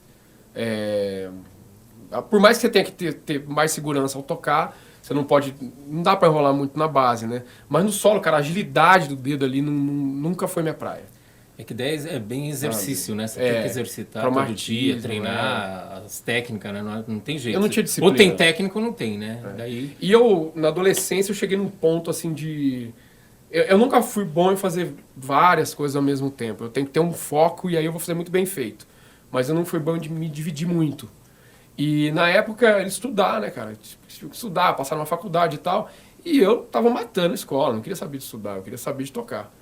S2: Por mais que você tenha que ter mais segurança ao tocar, você não pode. Não dá pra enrolar muito na base, né? Mas no solo, cara, a agilidade do dedo ali nunca foi minha praia.
S3: É que 10 é bem exercício, né? Você tem que exercitar todo
S2: cromatismo,
S3: dia, treinar as técnicas, né? Não tem jeito.
S2: Eu não tinha disciplina.
S3: Ou tem técnico ou não tem, né? Daí...
S2: E na adolescência, eu cheguei num ponto, assim, de... Eu nunca fui bom em fazer várias coisas ao mesmo tempo. Eu tenho que ter um foco e aí eu vou fazer muito bem feito. Mas eu não fui bom de me dividir muito. E na época, estudar, né, cara? Tive que estudar, passar numa faculdade e tal. E eu tava matando a escola, não queria saber de estudar, eu queria saber de tocar.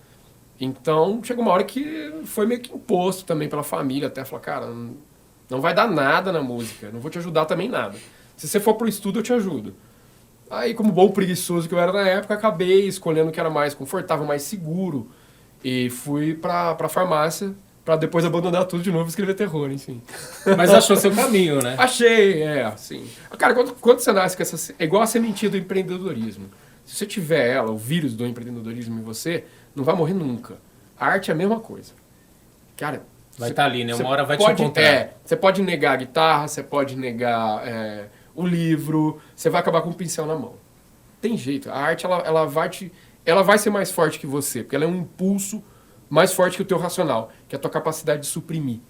S2: Então, chegou uma hora que foi meio que imposto também pela família, até falar, cara, não vai dar nada na música, não vou te ajudar também nada. Se você for pro estudo, eu te ajudo. Aí, como bom preguiçoso que eu era na época, acabei escolhendo o que era mais confortável, mais seguro. E fui pra farmácia, pra depois abandonar tudo de novo e escrever terror, enfim.
S3: Mas achou seu caminho, né?
S2: Achei, assim. Cara, quando você nasce com essa... É igual a sementinha do empreendedorismo. Se você tiver ela, o vírus do empreendedorismo em você, não vai morrer nunca. A arte é a mesma coisa. Cara...
S3: Vai estar ali, né?
S2: Você
S3: Uma hora vai te
S2: pode,
S3: encontrar.
S2: você pode negar a guitarra, você pode negar o livro, você vai acabar com um pincel na mão. Tem jeito. A arte, ela vai ser mais forte que você, porque ela é um impulso mais forte que o teu racional, que é a tua capacidade de suprimir.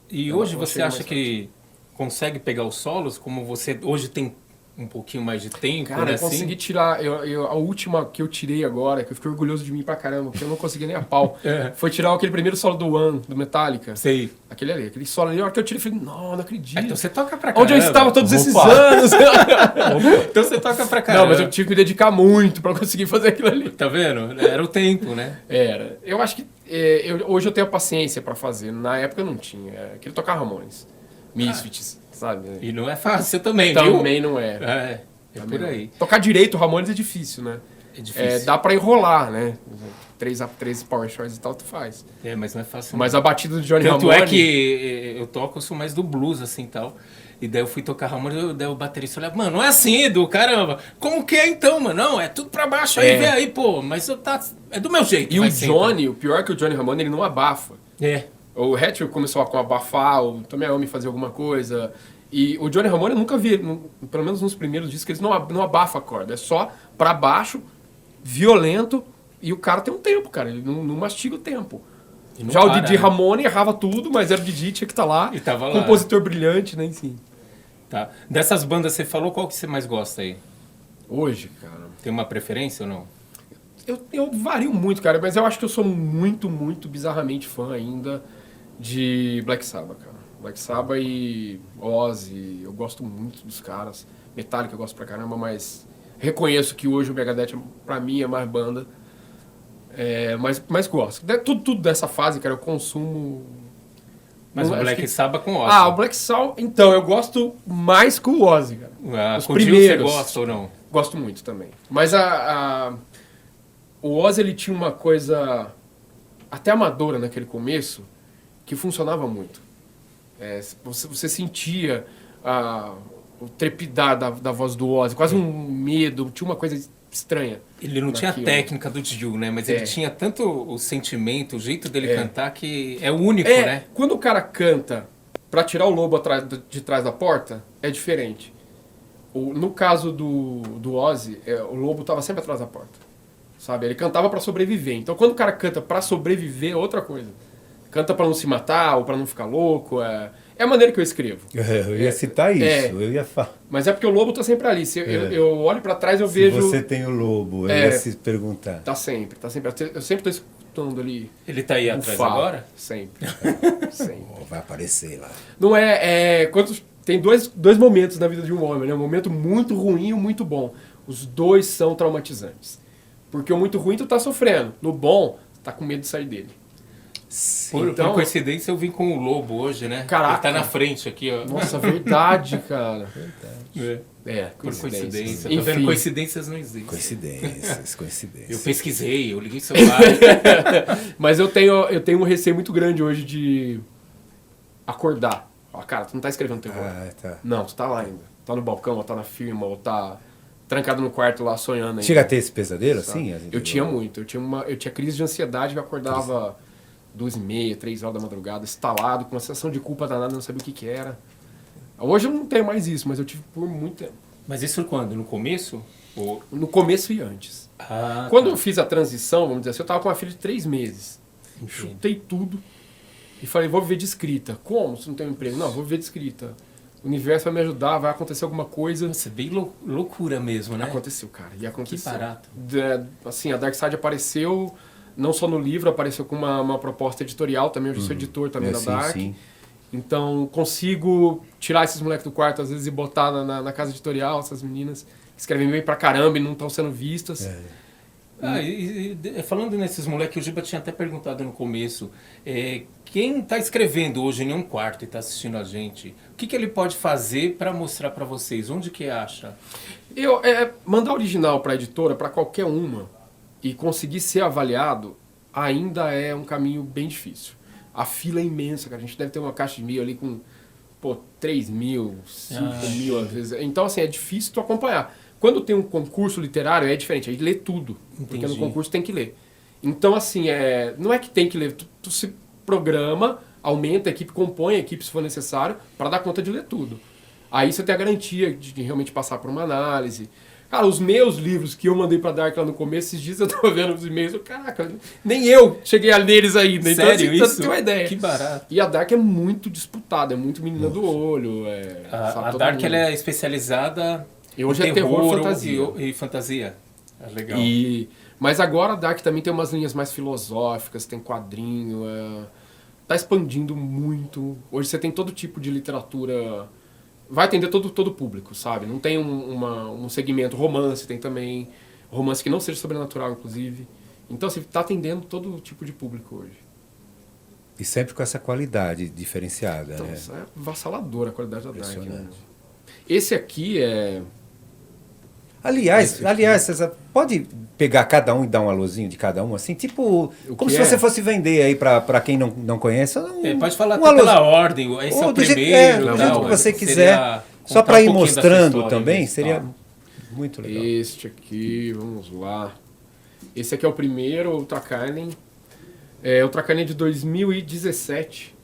S3: E hoje você acha que consegue pegar os solos, como você hoje tem um pouquinho mais de tempo,
S2: Cara,
S3: né?
S2: eu consegui tirar, a última que eu tirei agora, que eu fiquei orgulhoso de mim pra caramba, porque eu não consegui nem a pau, foi tirar aquele primeiro solo do One, do Metallica.
S3: Sei.
S2: Aquele solo ali, a hora que eu tirei, eu falei, não acredito.
S3: Então você toca pra caramba.
S2: Onde eu estava todos esses
S3: Opa.
S2: anos?
S3: Então você toca pra caramba.
S2: Não, mas eu tive que me dedicar muito pra conseguir fazer aquilo ali.
S3: Tá vendo? Era o tempo, né?
S2: Era. Eu acho que hoje eu tenho a paciência pra fazer. Na época eu não tinha. Queria tocar Ramones, Misfits, sabe?
S3: E não é fácil também, viu?
S2: Também não é.
S3: É por aí.
S2: Tocar direito Ramones é difícil, né?
S3: É difícil.
S2: Dá pra enrolar, né? 3 power chords e tal, tu faz.
S3: Mas não é fácil.
S2: Mas a batida do Johnny
S3: Tanto
S2: Ramone...
S3: é que eu toco, eu sou mais do blues, assim, tal. E daí eu fui tocar Ramones, daí o baterista olhava, mano, não é assim, Edu, caramba. Como que é então, mano? Não, é tudo pra baixo, aí vem aí, pô. Mas é do meu jeito.
S2: E o Johnny, o pior é que o Johnny Ramone, ele não abafa. O Hatfield começou a abafar, o Tommy Iommi fazia alguma coisa... E o Johnny Ramone eu nunca vi, pelo menos nos primeiros discos, eles não abafa a corda. É só pra baixo, violento, e o cara tem um tempo, cara. Ele não mastiga o tempo. Já o Didi Ramone errava tudo, mas era o Didi, tinha que estar lá.
S3: E tava lá.
S2: Compositor brilhante, né, enfim.
S3: Tá. Dessas bandas você falou, qual que você mais gosta aí?
S2: Hoje, cara...
S3: Tem uma preferência ou não?
S2: Eu vario muito, cara, mas eu acho que eu sou muito, muito bizarramente fã ainda de Black Sabbath, cara. Black Sabbath e Ozzy, eu gosto muito dos caras. Metallica eu gosto pra caramba, mas reconheço que hoje o Megadeth, pra mim, é mais banda. Mas gosto. Tudo dessa fase, cara, eu consumo...
S3: Mas o Black Sabbath com Ozzy.
S2: O Black Sabbath... Então, eu gosto mais com o Ozzy, cara. Os
S3: com
S2: primeiros.
S3: Você gosta ou não?
S2: Gosto muito também. Mas o Ozzy, ele tinha uma coisa até amadora naquele começo, que funcionava muito. Você sentia o trepidar da voz do Ozzy, quase um medo, tinha uma coisa estranha.
S3: Ele não tinha a técnica do Dio, né? Mas ele tinha tanto o sentimento, o jeito dele cantar, que é único, né?
S2: Quando o cara canta pra tirar o lobo de trás da porta, é diferente. No caso do Ozzy, o lobo tava sempre atrás da porta. Sabe? Ele cantava pra sobreviver. Então quando o cara canta pra sobreviver, é outra coisa. Canta pra não se matar ou pra não ficar louco. É a maneira que eu escrevo.
S1: Eu ia citar isso. Eu ia falar.
S2: Mas é porque o lobo tá sempre ali. Se eu olho pra trás, eu vejo...
S1: Se você tem o lobo, eu ia se perguntar.
S2: Tá sempre. Eu sempre tô escutando ali.
S3: Ele tá aí atrás agora?
S2: Sempre. Sempre.
S1: Vai aparecer lá.
S2: Não tem dois momentos na vida de um homem, né? Um momento muito ruim e um muito bom. Os dois são traumatizantes. Porque o muito ruim tu tá sofrendo. No bom, tu tá com medo de sair dele.
S3: Por coincidência, eu vim com o lobo hoje, né?
S2: Caraca.
S3: Ele tá na frente aqui, ó.
S2: Nossa, verdade, cara.
S3: Por coincidência.
S2: Enfim.
S3: Tá vendo? Coincidências não existem.
S1: Coincidências.
S3: Eu pesquisei, eu liguei o celular.
S2: Mas eu tenho um receio muito grande hoje de acordar. Cara, tu não tá escrevendo terror.
S1: Tá.
S2: Não, tu tá lá ainda. Tá no balcão, ou tá na firma, ou tá trancado no quarto lá sonhando ainda.
S1: Chega a ter esse pesadelo, assim?
S2: Eu tinha muito. Eu tinha crise de ansiedade que eu acordava 2h30, 3 horas da madrugada, estalado, com uma sensação de culpa danada, não sabia o que era. Hoje eu não tenho mais isso, mas eu tive por muito tempo.
S3: Mas isso quando? No começo? Ou...
S2: No começo e antes. Quando eu fiz a transição, vamos dizer assim, eu tava com uma filha de 3 meses. Chutei tudo e falei, vou viver de escrita. Como? Se não tem um emprego? Não, vou viver de escrita. O universo vai me ajudar, vai acontecer alguma coisa.
S3: Nossa, é bem loucura mesmo, né?
S2: Aconteceu, cara. E aconteceu.
S3: Que barato.
S2: Assim, a Dark Side apareceu, não só no livro, apareceu com uma proposta editorial também. Eu sou editor também da Dark. Sim. Então, consigo tirar esses moleques do quarto, às vezes, e botar na casa editorial, essas meninas. escrevem bem pra caramba e não estão sendo vistas.
S3: Falando nesses moleques, o Giba tinha até perguntado no começo, quem está escrevendo hoje em um quarto e está assistindo a gente, o que ele pode fazer para mostrar para vocês? Onde que acha?
S2: Mandar original para a editora, para qualquer uma, e conseguir ser avaliado, ainda é um caminho bem difícil. A fila é imensa, cara. A gente deve ter uma caixa de e-mail ali com 3 mil, 5 mil às vezes. Então, assim, é difícil tu acompanhar. Quando tem um concurso literário, é diferente. Aí lê tudo.
S3: Entendi.
S2: Porque no concurso tem que ler. Então, assim, não é que tem que ler. Tu se programa, aumenta a equipe, compõe a equipe se for necessário, para dar conta de ler tudo. Aí você tem a garantia de realmente passar por uma análise. Cara, os meus livros que eu mandei pra Dark lá no começo, esses dias eu tava vendo os e-mails, caraca, nem eu cheguei a ler eles ainda. Então,
S3: sério,
S2: assim,
S3: isso?
S2: você tem uma ideia.
S3: Que barato.
S2: E a Dark é muito disputada, é muito menina do olho.
S3: A Dark ela é especializada
S2: e hoje
S3: em
S2: é terror, fantasia.
S3: E fantasia. É legal.
S2: Mas agora a Dark também tem umas linhas mais filosóficas, tem quadrinho, tá expandindo muito. Hoje você tem todo tipo de literatura, vai atender todo o público, sabe? Não tem um segmento romance, tem também romance que não seja sobrenatural, inclusive. Então você tá atendendo todo tipo de público hoje.
S1: E sempre com essa qualidade diferenciada,
S2: Então,
S1: né?
S2: isso é avassaladora a qualidade da Dark. Né?
S1: Impressionante.
S2: Esse aqui é...
S1: Aliás, César, pode pegar cada um e dar um alôzinho de cada um, assim? Tipo, como se você fosse vender aí pra quem não conhece.
S3: Pode falar até pela ordem, esse é o primeiro.
S1: Do jeito que você quiser. Só para ir mostrando também, seria muito legal.
S2: Este aqui, vamos lá. Esse aqui é o primeiro, Ultra Carlin. Ultra Carlin é de 2017.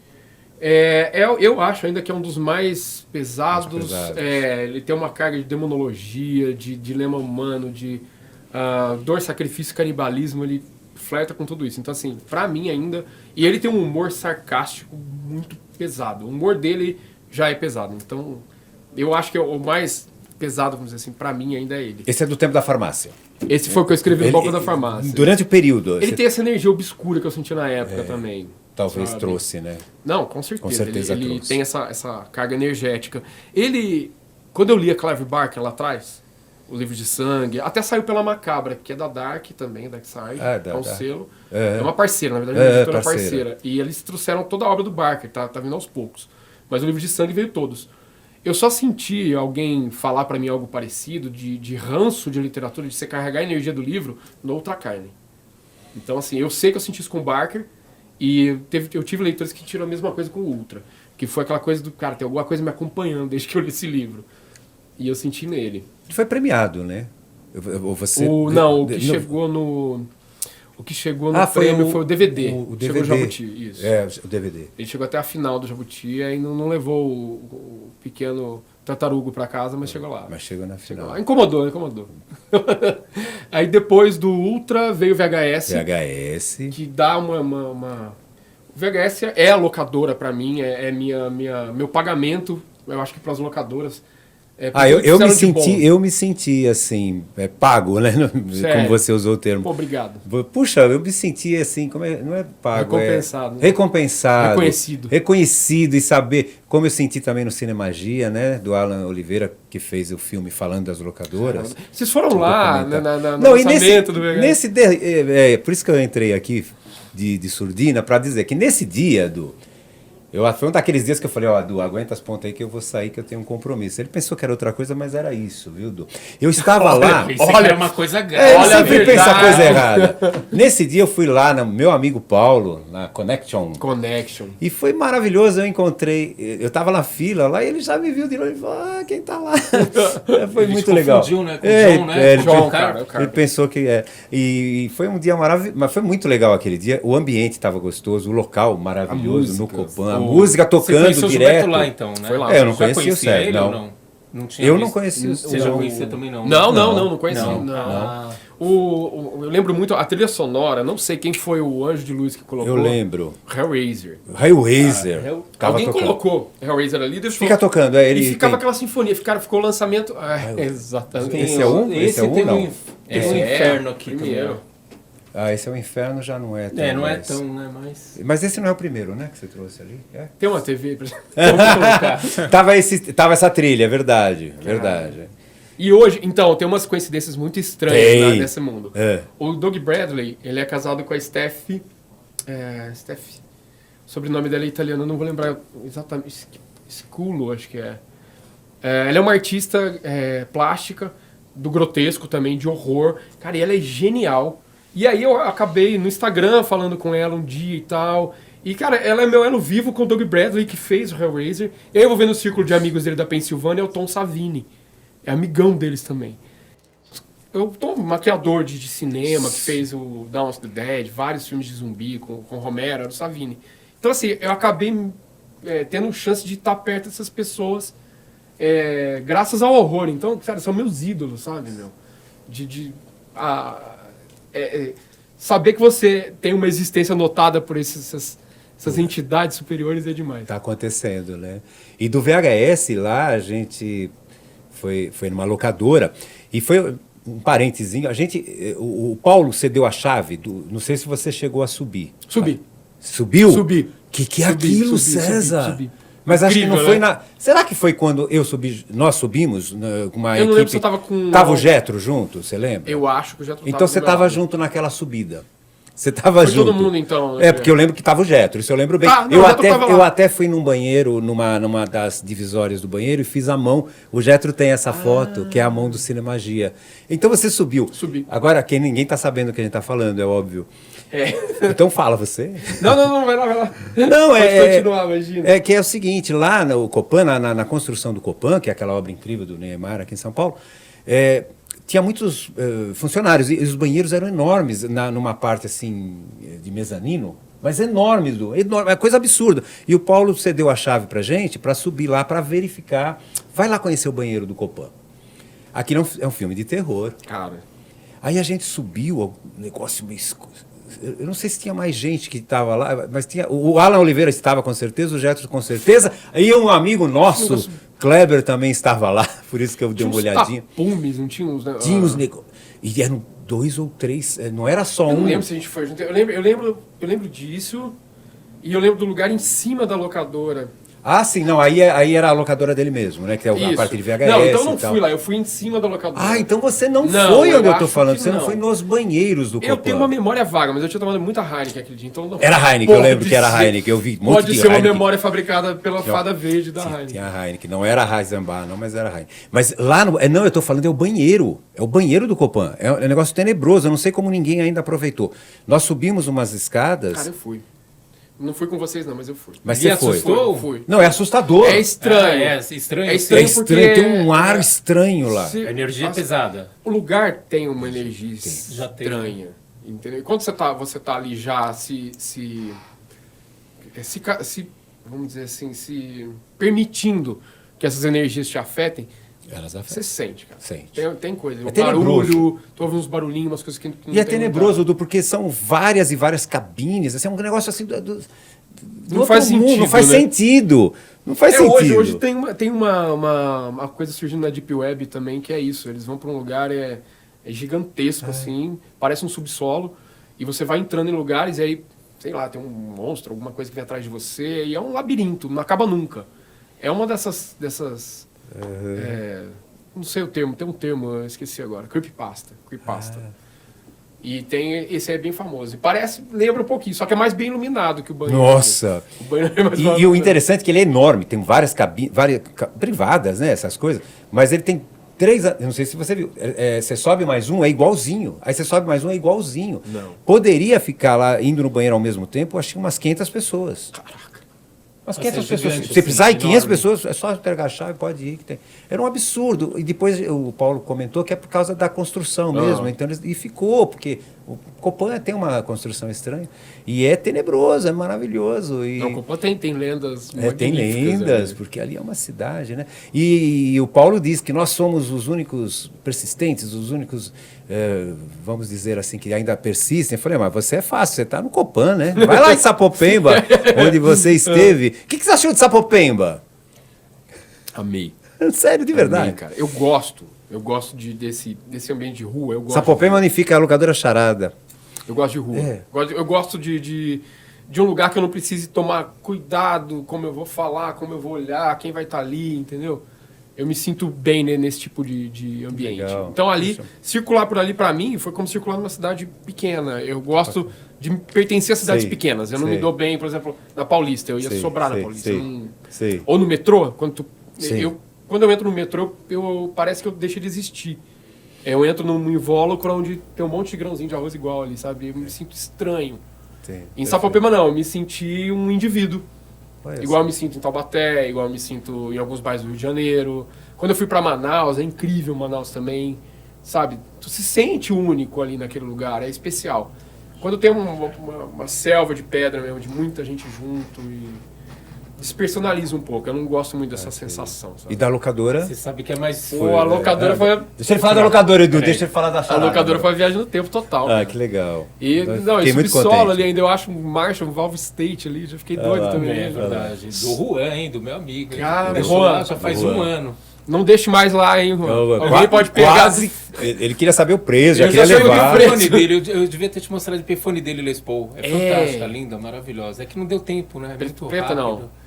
S2: Eu acho ainda que é um dos mais pesados. Ele tem uma carga de demonologia, de dilema humano, de dor, sacrifício, canibalismo. Ele flerta com tudo isso. Então, assim, pra mim ainda... E ele tem um humor sarcástico muito pesado. O humor dele já é pesado. Então, eu acho que o mais pesado, vamos dizer assim, pra mim ainda é ele.
S1: Esse é do tempo da farmácia.
S2: Esse foi o que eu escrevi no Palco da Farmácia.
S1: Durante o período.
S2: Ele tem essa energia obscura que eu senti na época também.
S1: Talvez
S2: sabe?
S1: Trouxe, né?
S2: Não, com certeza.
S1: Com certeza
S2: ele
S1: trouxe.
S2: tem essa carga energética. Quando eu li a Clive Barker lá atrás, o livro de sangue, até saiu pela Macabra, que é da Dark também, Darkside, é um selo. É uma parceira, na verdade, uma editora parceira. E eles trouxeram toda a obra do Barker, tá vindo aos poucos. Mas o livro de sangue veio todos. Eu só senti alguém falar pra mim algo parecido, de ranço de literatura, de você carregar a energia do livro no Ultra Carne. Então, assim, eu sei que eu senti isso com o Barker, e eu tive leitores que tiram a mesma coisa com o Ultra. Que foi aquela coisa do, cara, tem alguma coisa me acompanhando desde que eu li esse livro. E eu senti nele.
S1: Foi premiado, né? Você...
S2: O que chegou no... O que chegou no prêmio foi o DVD.
S1: O DVD.
S2: Chegou o Jabuti, isso.
S1: O DVD.
S2: Ele chegou até a final do Jabuti e aí não levou o pequeno tartarugo pra casa, mas chegou lá.
S1: Mas chegou na final.
S2: Lá. Incomodou. Aí depois do Ultra veio o VHS. Que dá uma... O VHS é a locadora pra mim, meu pagamento, eu acho que pras locadoras.
S1: Eu me senti assim, pago, né? Como você usou o termo.
S2: Pô, obrigado.
S1: Puxa, eu me senti assim, não é pago,
S2: recompensado.
S1: Recompensado.
S2: Reconhecido
S1: e saber, como eu senti também no Cinemagia, né? Do Alan Oliveira, que fez o filme falando das locadoras.
S2: Vocês foram lá, no lançamento do VHS?
S1: Por isso que eu entrei aqui de surdina, para dizer que nesse dia, foi um daqueles dias que eu falei, Du, aguenta as pontas aí que eu vou sair, que eu tenho um compromisso. Ele pensou que era outra coisa, mas era isso, viu, Du? Eu estava lá...
S3: Olha, era uma coisa grande.
S1: Ele sempre pensa a coisa errada. Nesse dia eu fui lá no meu amigo Paulo, na Connection. E foi maravilhoso, eu encontrei... Eu estava na fila lá e ele já me viu de longe e falou, quem tá lá? Foi muito legal.
S3: Ele confundiu, né? Com o John, né?
S1: Ele pensou que... E foi um dia maravilhoso, mas foi muito legal aquele dia. O ambiente estava gostoso, o local maravilhoso, no Copan. A música tocando direto.
S3: Você lá, então, né?
S2: Foi lá.
S1: Eu não conhecia o Sérgio, não.
S3: Eu
S1: não conhecia o
S3: Você já conhecia também, não?
S2: Não conhecia. Não. Eu lembro muito, a trilha sonora, não sei quem foi o Anjo de Luz que colocou.
S1: Eu lembro.
S2: Hellraiser.
S1: Alguém
S2: colocou Hellraiser ali, deixou.
S1: Fica tocando.
S2: E ficava aquela sinfonia, ficou o lançamento... exatamente.
S1: Esse é um?
S3: Esse tem um inferno aqui
S2: primeiro.
S3: também.
S1: Esse é o inferno, já não é tão...
S3: não é tão, né,
S1: mas esse não é o primeiro, né, que você trouxe ali?
S2: Tem uma TV pra
S3: colocar.
S1: Tava essa trilha, verdade.
S2: E hoje, então, tem umas coincidências muito estranhas
S1: Tem.
S2: nesse mundo.
S1: É.
S2: O Doug Bradley, ele é casado com a Steph... o sobrenome dela é italiano, eu não vou lembrar exatamente. Sculo, acho que é. Ela é uma artista plástica, do grotesco também, de horror. Cara, e ela é genial. E aí eu acabei no Instagram falando com ela um dia e tal. E, cara, ela é meu elo vivo com o Doug Bradley, que fez o Hellraiser. Eu vou ver no círculo de amigos dele da Pensilvânia, é o Tom Savini. É amigão deles também. Eu tô maquiador de cinema, que fez o Dawn of the Dead, vários filmes de zumbi com Romero, era o Savini. Então, assim, eu acabei tendo chance de estar perto dessas pessoas graças ao horror. Então, cara, são meus ídolos, sabe, meu? Saber que você tem uma existência notada por essas entidades superiores é demais.
S1: Tá acontecendo, né? E do VHS lá, a gente foi numa locadora e foi um parentezinho. O Paulo cedeu a chave não sei se você chegou a subir.
S2: Subi.
S1: Subiu?
S2: Subi.
S1: Que é aquilo, César?
S2: Subi.
S1: Mas acho que não
S2: Incrível,
S1: foi
S2: né?
S1: na. Será que foi quando nós subimos com uma
S2: Eu não
S1: equipe?
S2: lembro se eu tava com.
S1: Tava o Getro junto, você lembra?
S2: Eu acho que eu já tava.
S1: Então você estava junto naquela subida. Você estava
S2: Foi
S1: junto.
S2: todo mundo, então, né?
S1: Porque eu lembro que estava o Getro, isso eu lembro bem.
S2: Ah, não,
S1: eu,
S2: o Getro tava lá.
S1: eu até fui num banheiro, numa das divisórias do banheiro, e fiz a mão. O Getro tem essa foto, que é a mão do Cinemagia. Então você subiu.
S2: Subi.
S1: Agora, ninguém está sabendo o que a gente está falando, é óbvio. Então fala você.
S2: Não, vai lá.
S1: Não,
S2: Pode continuar, imagina.
S1: É que é o seguinte, lá no Copan, na construção do Copan, que é aquela obra incrível do Neymar aqui em São Paulo, tinha muitos funcionários, e os banheiros eram enormes, numa parte assim, de mezanino, mas enorme, enorme, é coisa absurda. E o Paulo cedeu a chave pra gente, para subir lá, para verificar. Vai lá conhecer o banheiro do Copan. Aquilo é um filme de terror.
S2: Cara.
S1: Aí a gente subiu, o negócio meio escuro. Eu não sei se tinha mais gente que estava lá, mas tinha. O Alan Oliveira estava com certeza, o Getro com certeza, e um amigo nosso, Kleber, também estava lá, por isso que eu dei uma olhadinha.
S2: Pumes, não tinha uns.
S1: Tinha uns negócios. E eram 2 ou 3, não era só
S2: Eu
S1: um.
S2: não lembro se a gente foi junto. Eu lembro disso, e eu lembro do lugar em cima da locadora.
S1: Ah, sim, não, aí era a locadora dele mesmo, né? Que é a parte de VHS.
S2: Não, então eu não
S1: e tal.
S2: fui lá, eu fui em cima da locadora.
S1: Ah, então você não
S2: Não,
S1: foi
S2: eu
S1: onde eu tô
S2: acho
S1: falando,
S2: que
S1: você não
S2: não.
S1: foi nos banheiros do
S2: Eu
S1: Copan.
S2: tenho uma memória vaga, mas eu tinha tomado muita Heineken aquele dia, então não.
S1: Era Heineken, eu lembro que era Heineken, eu vi muito
S2: Pode
S1: de
S2: ser uma
S1: Heineken.
S2: memória fabricada pela fada verde da
S1: Sim,
S2: Heineken.
S1: tinha a Heineken, não era a Heisenbach, não, mas era a Heineken. Mas lá, não, eu tô falando, é o banheiro do Copan, é um negócio tenebroso, eu não sei como ninguém ainda aproveitou. Nós subimos umas escadas...
S2: Cara, eu fui. Não fui com vocês não, mas eu fui.
S1: Mas
S3: E
S1: você foi?
S3: assustou?
S2: Fui.
S1: Não, é assustador.
S2: É estranho.
S3: Estranho.
S2: É estranho.
S1: É
S2: porque
S1: tem um ar estranho lá.
S2: Se-
S3: A energia é pesada.
S2: O lugar tem uma energia
S3: Já tem.
S2: estranha. Entendeu? E quando você tá ali já vamos dizer assim, se permitindo que essas energias te afetem,
S1: Elas
S2: você
S1: afetam.
S2: sente, cara.
S1: Sente.
S2: Tem coisa.
S1: É
S2: Um
S1: tenebroso.
S2: barulho, tu ouve uns barulhinhos, umas coisas que não
S1: E é
S2: tem
S1: tenebroso, porque são várias e várias cabines, assim, é um negócio assim
S2: Não faz sentido,
S1: não faz
S2: né?
S1: sentido. Não faz sentido.
S2: Hoje tem uma coisa surgindo na Deep Web também, que é isso. Eles vão para um lugar gigantesco, assim, parece um subsolo, e você vai entrando em lugares e aí, sei lá, tem um monstro, alguma coisa que vem atrás de você, e é um labirinto, não acaba nunca. É uma dessas não sei o termo, tem um termo, eu esqueci agora, creepypasta. E esse é bem famoso. E lembra um pouquinho, só que é mais bem iluminado que o banheiro.
S1: Nossa!
S2: O banheiro é mais
S1: E o
S2: iluminado.
S1: interessante é que ele é enorme, tem várias cabines, privadas, né, essas coisas, mas ele tem 3, eu não sei se você viu, você sobe mais um, é igualzinho, aí você sobe mais um, é igualzinho.
S2: Não.
S1: Poderia ficar lá, indo no banheiro ao mesmo tempo, acho que umas 500 pessoas. Umas 500
S3: Nossa, é
S1: pessoas.
S3: gigante,
S1: Se
S3: assim,
S1: precisar de 500
S3: enorme.
S1: pessoas, é só entregar a chave, pode ir. Que tem. Era um absurdo. E depois o Paulo comentou que é por causa da construção mesmo. Então, e ficou, porque o Copan tem uma construção estranha. E é tenebroso, é maravilhoso. E,
S2: Não, o Copan tem lendas
S1: tem
S2: magníficas,
S1: lendas,
S2: né?
S1: porque ali é uma cidade, né? E o Paulo diz que nós somos os únicos persistentes, os únicos, vamos dizer assim, que ainda persistem. Eu falei, mas você é fácil, você está no Copan, né? Vai lá em Sapopemba, onde você esteve. O que você achou de Sapopemba?
S2: Amei.
S1: Sério, de verdade.
S2: Amei, cara. Eu gosto desse ambiente de rua. Eu gosto
S1: Sapopemba onde fica a locadora Charada.
S2: Eu gosto de rua.
S1: É.
S2: Eu gosto de um lugar que eu não precise tomar cuidado como eu vou falar, como eu vou olhar, quem vai estar ali, entendeu? eu me sinto bem nesse tipo de ambiente.
S1: Legal.
S2: Então ali,
S1: Isso.
S2: circular por ali pra mim foi como circular numa cidade pequena. Eu gosto de pertencer a cidades
S1: Sei,
S2: pequenas. Eu não
S1: sei.
S2: me dou bem, por exemplo, na Paulista. Eu ia
S1: Sei,
S2: sobrar na
S1: sei,
S2: Paulista.
S1: sei,
S2: Eu não-
S1: sei.
S2: Ou no metrô,
S1: Sim.
S2: quando eu entro no metrô, parece que eu deixo de existir. Eu entro num invólucro onde tem um monte de grãozinho de arroz igual ali, sabe? Eu me sinto estranho.
S1: Sim,
S2: Em Sapopema não, eu me senti um indivíduo.
S1: Olha
S2: Igual eu
S1: só.
S2: me sinto em Taubaté, igual eu me sinto em alguns bairros do Rio de Janeiro. Quando eu fui pra Manaus, é incrível Manaus também, sabe? Tu se sente único ali naquele lugar, é especial. Quando tem uma selva de pedra mesmo, de muita gente junto e despersonaliza um pouco. Eu não gosto muito dessa sensação, sabe?
S1: E da locadora?
S3: Você sabe que é mais...
S2: Pô, a locadora foi...
S1: Deixa ele falar da locadora, Edu. Deixa ele falar da
S2: A
S1: charada.
S2: locadora foi a viagem no tempo total.
S1: Ah,
S2: cara.
S1: que legal.
S2: E,
S1: Eu
S2: não,
S1: fiquei
S2: esse
S1: muito
S2: solo
S1: contente.
S2: ali ainda, eu acho um Marshall, um Valve State ali, já fiquei doido
S1: lá,
S2: também.
S3: É
S2: né?
S3: verdade. Do Juan, hein? Do meu amigo. Hein?
S2: Cara,
S3: Deixou
S2: Juan.
S3: lá já faz
S1: Juan.
S3: um ano.
S2: Não deixe mais lá, hein, Juan.
S1: Eu-
S2: Alguém pode pegar...
S1: Quase. Ele queria saber o preço, já
S3: Eu
S1: queria
S3: já sei o
S1: levar.
S3: Epifone dele. Eu devia ter te mostrado o Epifone dele, Les Paul. É
S2: É.
S3: fantástica, linda, maravilhosa. É que não deu tempo, né? Muito
S2: Preta,
S3: rápido.
S2: não.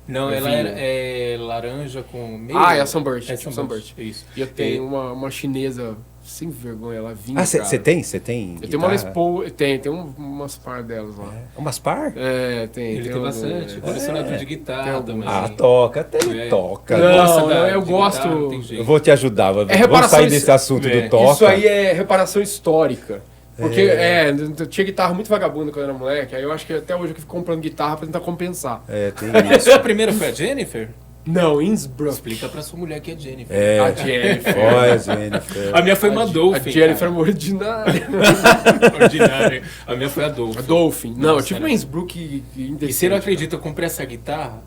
S3: Não,
S2: É
S3: ela
S2: vinho.
S3: é laranja com meio...
S2: Ah, é a Sunburst.
S3: É
S2: Sunburst.
S3: Isso.
S2: E eu tenho uma chinesa sem vergonha, ela vinha,
S1: Ah, você
S2: cara.
S1: tem? Você tem?
S2: Eu tenho uma Les
S1: guitarra?
S2: Paul, tem umas par delas lá.
S1: Umas par?
S2: É, tem.
S3: Ele tem
S2: um-
S3: bastante. Colecionador de guitarra
S2: Tem
S3: também.
S1: Ah, toca, tem,
S3: É.
S1: toca.
S2: Não,
S3: Gosta da-
S2: eu
S3: de
S2: gosto-
S3: guitarra, não tem jeito.
S1: Eu vou te ajudar, vamos
S2: reparação
S1: sair
S2: isso-
S1: desse assunto
S3: é.
S1: do toca.
S2: Isso aí é reparação histórica. Porque, eu tinha guitarra muito vagabunda quando eu era moleque, aí eu acho que até hoje eu fico comprando guitarra pra tentar compensar.
S1: É, tem
S3: A
S1: isso.
S3: sua primeira foi a Jennifer?
S2: Não, Innsbruck.
S3: Explica pra sua mulher que é Jennifer.
S1: É.
S2: A Jennifer.
S1: Olha, Jennifer.
S3: A minha foi uma Dolphin.
S2: A Jennifer é uma ordinária.
S3: cara. Ordinária. A minha foi a Dolphin.
S2: A Dolphin. Não, eu
S3: Nossa,
S2: tive
S3: era-
S2: uma Innsbruck indecente.
S3: E você não acredita, eu comprei essa guitarra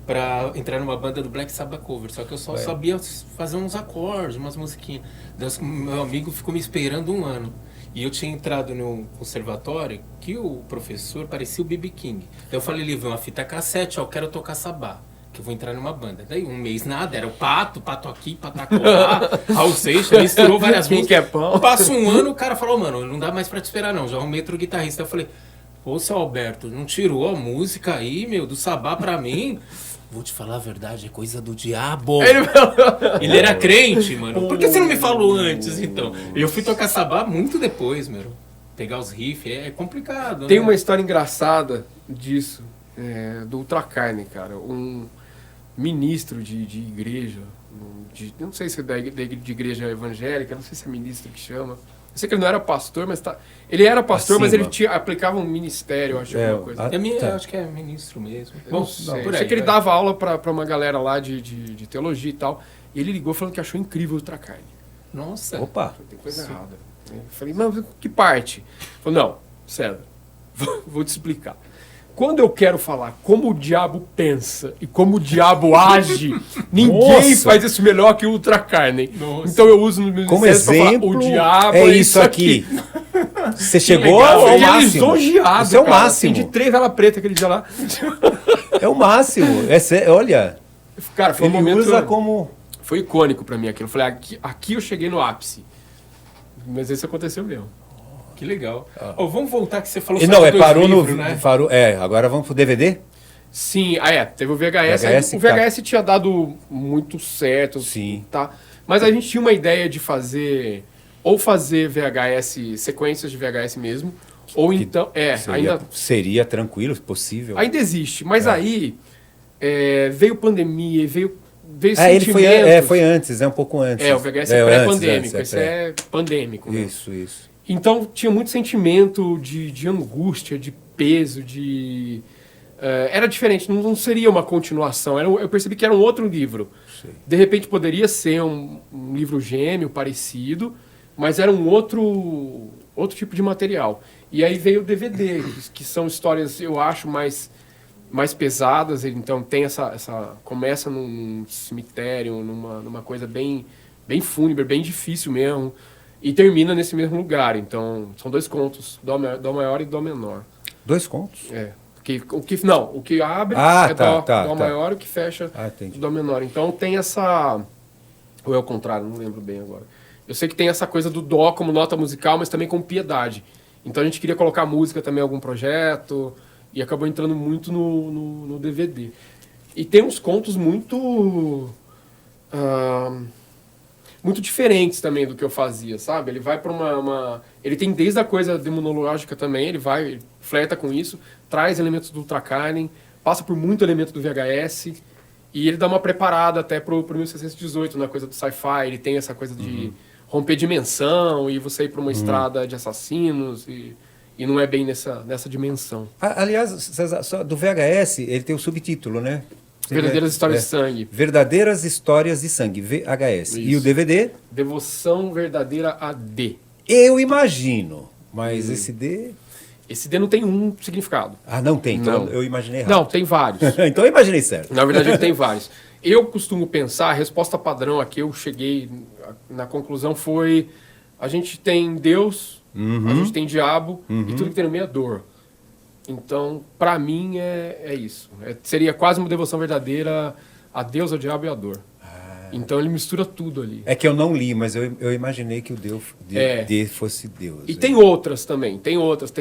S3: pra entrar numa banda do Black Sabbath cover, só que eu só sabia fazer uns acordes, umas musiquinhas. Daí meu amigo ficou me esperando um ano. E eu tinha entrado no conservatório que o professor parecia o B.B. King. Daí eu falei, ele viu uma fita cassete, ó, eu quero tocar sabá, que eu vou entrar numa banda. Daí um mês nada, era o pato aqui, pato lá, Raul Seixas, misturou várias
S2: Quem
S3: músicas.
S2: quer pão?
S3: Passa um ano, o cara falou, mano, não dá mais pra te esperar não, já arrumei outro guitarrista. Eu falei, pô, seu Alberto, não tirou a música aí, meu, do sabá pra mim? Vou te falar a verdade, é coisa do diabo. Ele era crente, mano. Por que você não me falou antes, então? Eu fui tocar sabá muito depois, meu. Pegar os riffs é complicado,
S2: Tem
S3: né?
S2: uma história engraçada disso, do Ultra Carne, cara. Um ministro de igreja, não sei se é de igreja evangélica, não sei se é ministro que chama. Eu sei que ele não era pastor, mas ele era pastor, mas
S1: Acima.
S2: ele aplicava um ministério, eu acho, alguma coisa.
S3: Eu acho que é ministro mesmo.
S2: Não
S3: Bom,
S2: sei.
S3: por
S2: Eu sei
S3: aí,
S2: que ele
S3: vai.
S2: dava aula pra uma galera lá de teologia e tal. E ele ligou falando que achou incrível o Ultra Carne.
S3: Nossa.
S1: Opa.
S2: Tem coisa errada. Eu falei, mas que parte? Ele falou, não, César, vou te explicar. Quando eu quero falar como o diabo pensa e como o diabo age, ninguém
S1: Nossa.
S2: faz isso melhor que o Ultra Carne.
S3: Nossa.
S2: Então eu uso no meu
S1: Como
S2: ministério pra falar,
S1: exemplo,
S2: o diabo
S1: é isso aqui. Você chegou
S3: legal,
S1: ao
S2: Ele é
S1: máximo.
S2: lisonjeado,
S1: Isso é o
S2: cara.
S1: máximo.
S2: Acendi 3 velas pretas aquele dia lá.
S1: É o máximo. Olha,
S2: Cara, foi um
S1: ele
S2: momento...
S1: usa como...
S2: Foi icônico pra mim aquilo. Eu falei, aqui eu cheguei no ápice. Mas isso aconteceu mesmo.
S3: Que legal. Ó, vamos voltar que você falou
S1: E
S3: só
S1: não,
S3: de dois
S1: parou
S3: livros,
S1: no...
S3: né?
S1: Parou, agora vamos pro DVD?
S2: Sim, teve o VHS.
S1: VHS,
S2: O VHS tinha dado muito certo.
S1: Sim.
S2: Tá? Mas a gente tinha uma ideia de fazer... Ou fazer VHS, sequências de VHS mesmo. Ou então...
S1: Seria tranquilo, possível.
S2: Ainda existe. Mas aí veio pandemia, veio
S1: Ele foi,
S2: sentimentos.
S1: foi antes, um pouco antes.
S2: O VHS é pré-pandêmico.
S1: antes,
S2: Esse é pandêmico. Né?
S1: Isso.
S2: Então tinha muito sentimento de angústia, de peso, de... era diferente, não seria uma continuação. Eu percebi que era um outro livro.
S1: Sei.
S2: De repente poderia ser um livro gêmeo, parecido, mas era um outro tipo de material. E aí veio o DVD, que são histórias, eu acho, mais pesadas. Então tem começa num cemitério, numa coisa bem fúnebre, bem difícil mesmo. E termina nesse mesmo lugar. Então, são 2 contos, Dó maior e Dó menor.
S1: 2 contos?
S2: O que abre Dó maior e o que fecha
S1: entendi.
S2: Dó menor. Então tem essa... Ou é o contrário, não lembro bem agora. Eu sei que tem essa coisa do Dó como nota musical, mas também com piedade. Então a gente queria colocar música também em algum projeto e acabou entrando muito no DVD. E tem uns contos muito muito diferentes também do que eu fazia, sabe? Ele vai para ele tem desde a coisa demonológica também, ele flerta com isso, traz elementos do Ultracarne, passa por muito elemento do VHS, e ele dá uma preparada até pro 1618 na coisa do sci-fi. Ele tem essa coisa de romper dimensão e você ir para uma estrada de assassinos, e não é bem nessa dimensão.
S1: Aliás, César, só do VHS, ele tem o subtítulo, né?
S2: Verdadeiras Histórias de Sangue.
S1: Verdadeiras Histórias de Sangue, VHS.
S2: Isso.
S1: E o DVD?
S2: Devoção Verdadeira a D.
S1: Eu imagino, mas esse D...
S2: Esse D não tem um significado.
S1: Ah, não tem, então
S2: Não.
S1: eu imaginei errado.
S2: Não, tem vários.
S1: Então eu imaginei certo.
S2: Na verdade, ele tem vários. Eu costumo pensar, a resposta padrão a que eu cheguei na conclusão foi: a gente tem Deus, a gente tem diabo, e tudo que tem no meio é dor. Então, pra mim, é isso. Seria quase uma devoção verdadeira a Deus, ao diabo e à dor. Então ele mistura tudo ali.
S1: É que eu não li, mas eu imaginei que o D fosse Deus.
S2: E tem outras também, tem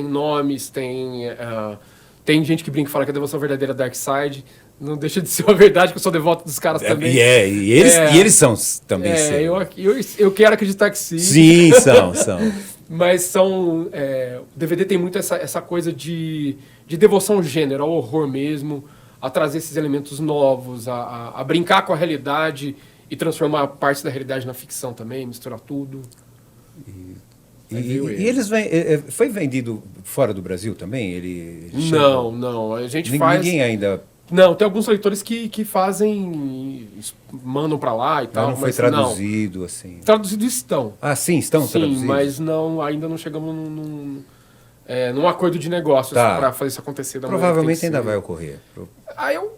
S2: nomes, tem gente que brinca e fala que a devoção verdadeira é Darkseid. Não deixa de ser uma verdade, que eu sou devoto dos caras também.
S1: E eles são também.
S2: Eu quero acreditar que sim.
S1: Sim, são.
S2: Mas o DVD tem muito essa coisa de devoção ao gênero, ao horror mesmo, a trazer esses elementos novos, a brincar com a realidade e transformar parte da realidade na ficção também, misturar tudo.
S1: E eles foi vendido fora do Brasil também?
S2: Não. A gente faz...
S1: Ninguém ainda...
S2: Não, tem alguns leitores que fazem, mandam pra lá e tal.
S1: Não foi traduzido, assim.
S2: Traduzido estão.
S1: Ah, sim, estão traduzidos.
S2: Sim, mas ainda não chegamos num acordo de negócios para fazer isso acontecer.
S1: Provavelmente ainda vai ocorrer.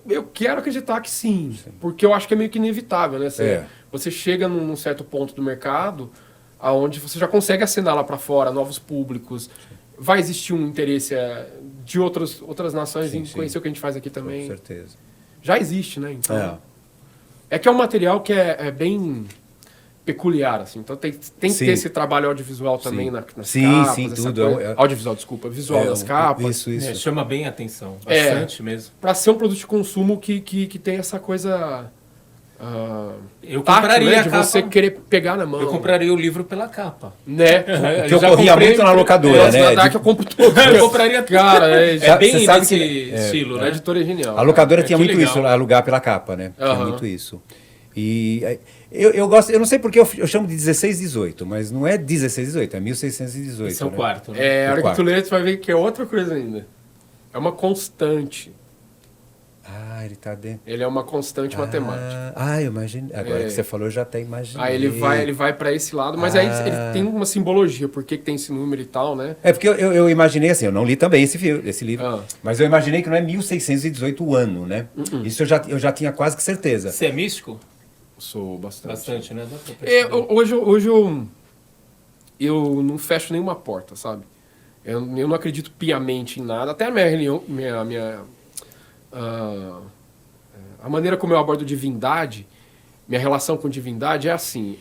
S2: Eu quero acreditar que sim, porque eu acho que é meio que inevitável, né? Você chega num certo ponto do mercado aonde você já consegue acenar lá para fora novos públicos. Vai existir um interesse de outras nações em conhecer o que a gente faz aqui também.
S1: Com certeza.
S2: Já existe, né? Então, é que é um material que é bem peculiar, assim. Então tem que ter esse trabalho audiovisual também nas capas.
S1: Sim, tudo.
S2: Audiovisual, desculpa. Visual nas capas.
S1: Isso.
S3: Chama bem a atenção. Bastante mesmo.
S2: Para ser um produto de consumo que tem essa coisa...
S3: eu compraria
S2: né, de você querer pegar na mão.
S3: Eu compraria o livro pela capa.
S2: Né?
S1: Que eu corria muito na locadora, né?
S2: Na Dark eu compro tudo.
S3: Eu compraria tudo.
S2: Cara,
S3: é bem nesse
S2: estilo, né? A editora é genial.
S1: A locadora tinha muito
S3: legal.
S1: isso, alugar pela capa, né? Tinha muito isso. E eu gosto, eu não sei porque eu chamo de 1618, mas não é 1618, é 1618.
S3: Esse é o quarto, né?
S2: A hora que tu lê, tu vai ver que é outra coisa ainda. É uma constante.
S1: Ele tá dentro.
S2: Ele é uma constante matemática.
S1: Eu imaginei. Agora que você falou, eu já até imaginei.
S2: Aí ele vai para esse lado, mas aí ele tem uma simbologia, por que tem esse número e tal, né?
S1: É porque eu imaginei assim, eu não li também esse livro, mas eu imaginei que não é 1618 o ano, né? Isso eu já tinha quase que certeza.
S3: Você é místico?
S2: Sou bastante.
S3: Bastante, né? Dá pra perceber.
S2: Hoje eu não fecho nenhuma porta, sabe? Eu não acredito piamente em nada. Até a minha religião, a maneira como eu abordo divindade, minha relação com divindade é assim.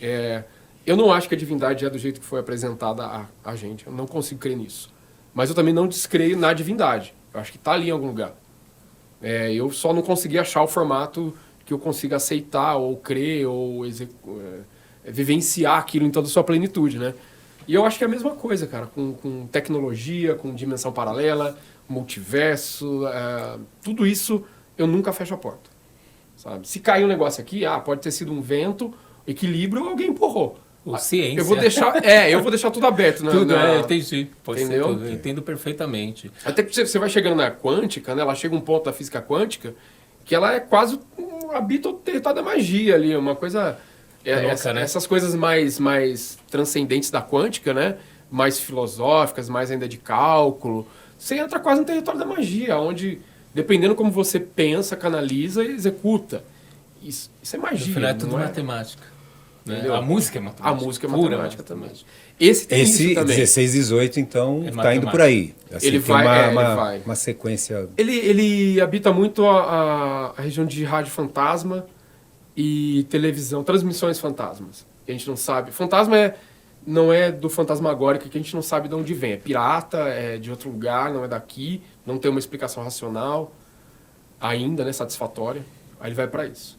S2: Eu não acho que a divindade é do jeito que foi apresentada a gente. Eu não consigo crer nisso. Mas eu também não descreio na divindade. Eu acho que está ali em algum lugar. Eu só não consegui achar o formato que eu consiga aceitar, ou crer, ou vivenciar aquilo em toda a sua plenitude, né? E eu acho que é a mesma coisa, cara, com tecnologia, com dimensão paralela, multiverso, tudo isso eu nunca fecho a porta, sabe? Se cair um negócio aqui, pode ter sido um vento, equilíbrio, ou alguém empurrou.
S3: Ciência.
S2: Eu vou deixar tudo aberto, né?
S3: Tudo, entendi. Pode
S2: Entendeu?
S3: ser tudo, eu entendo perfeitamente.
S2: Até que você vai chegando na quântica, né? Ela chega um ponto da física quântica que ela é quase habita o território da magia ali, uma coisa...
S3: Louca, né?
S2: Essas coisas mais transcendentes da quântica, né? Mais filosóficas, mais ainda de cálculo. Você entra quase no território da magia, onde, dependendo como você pensa, canaliza e executa. Isso é magia.
S3: No final é tudo matemática. Né? A música é matemática.
S2: A música é matemática também. Esse tem isso também.
S1: 16, 18, então, tá indo por aí. Assim,
S2: ele vai.
S1: Uma sequência...
S2: Ele habita muito a região de rádio fantasma e televisão, transmissões fantasmas. Que a gente não sabe. Fantasma não é do fantasmagórico, que a gente não sabe de onde vem. É pirata, é de outro lugar, não é daqui, não tem uma explicação racional ainda, né, satisfatória. Aí ele vai para isso.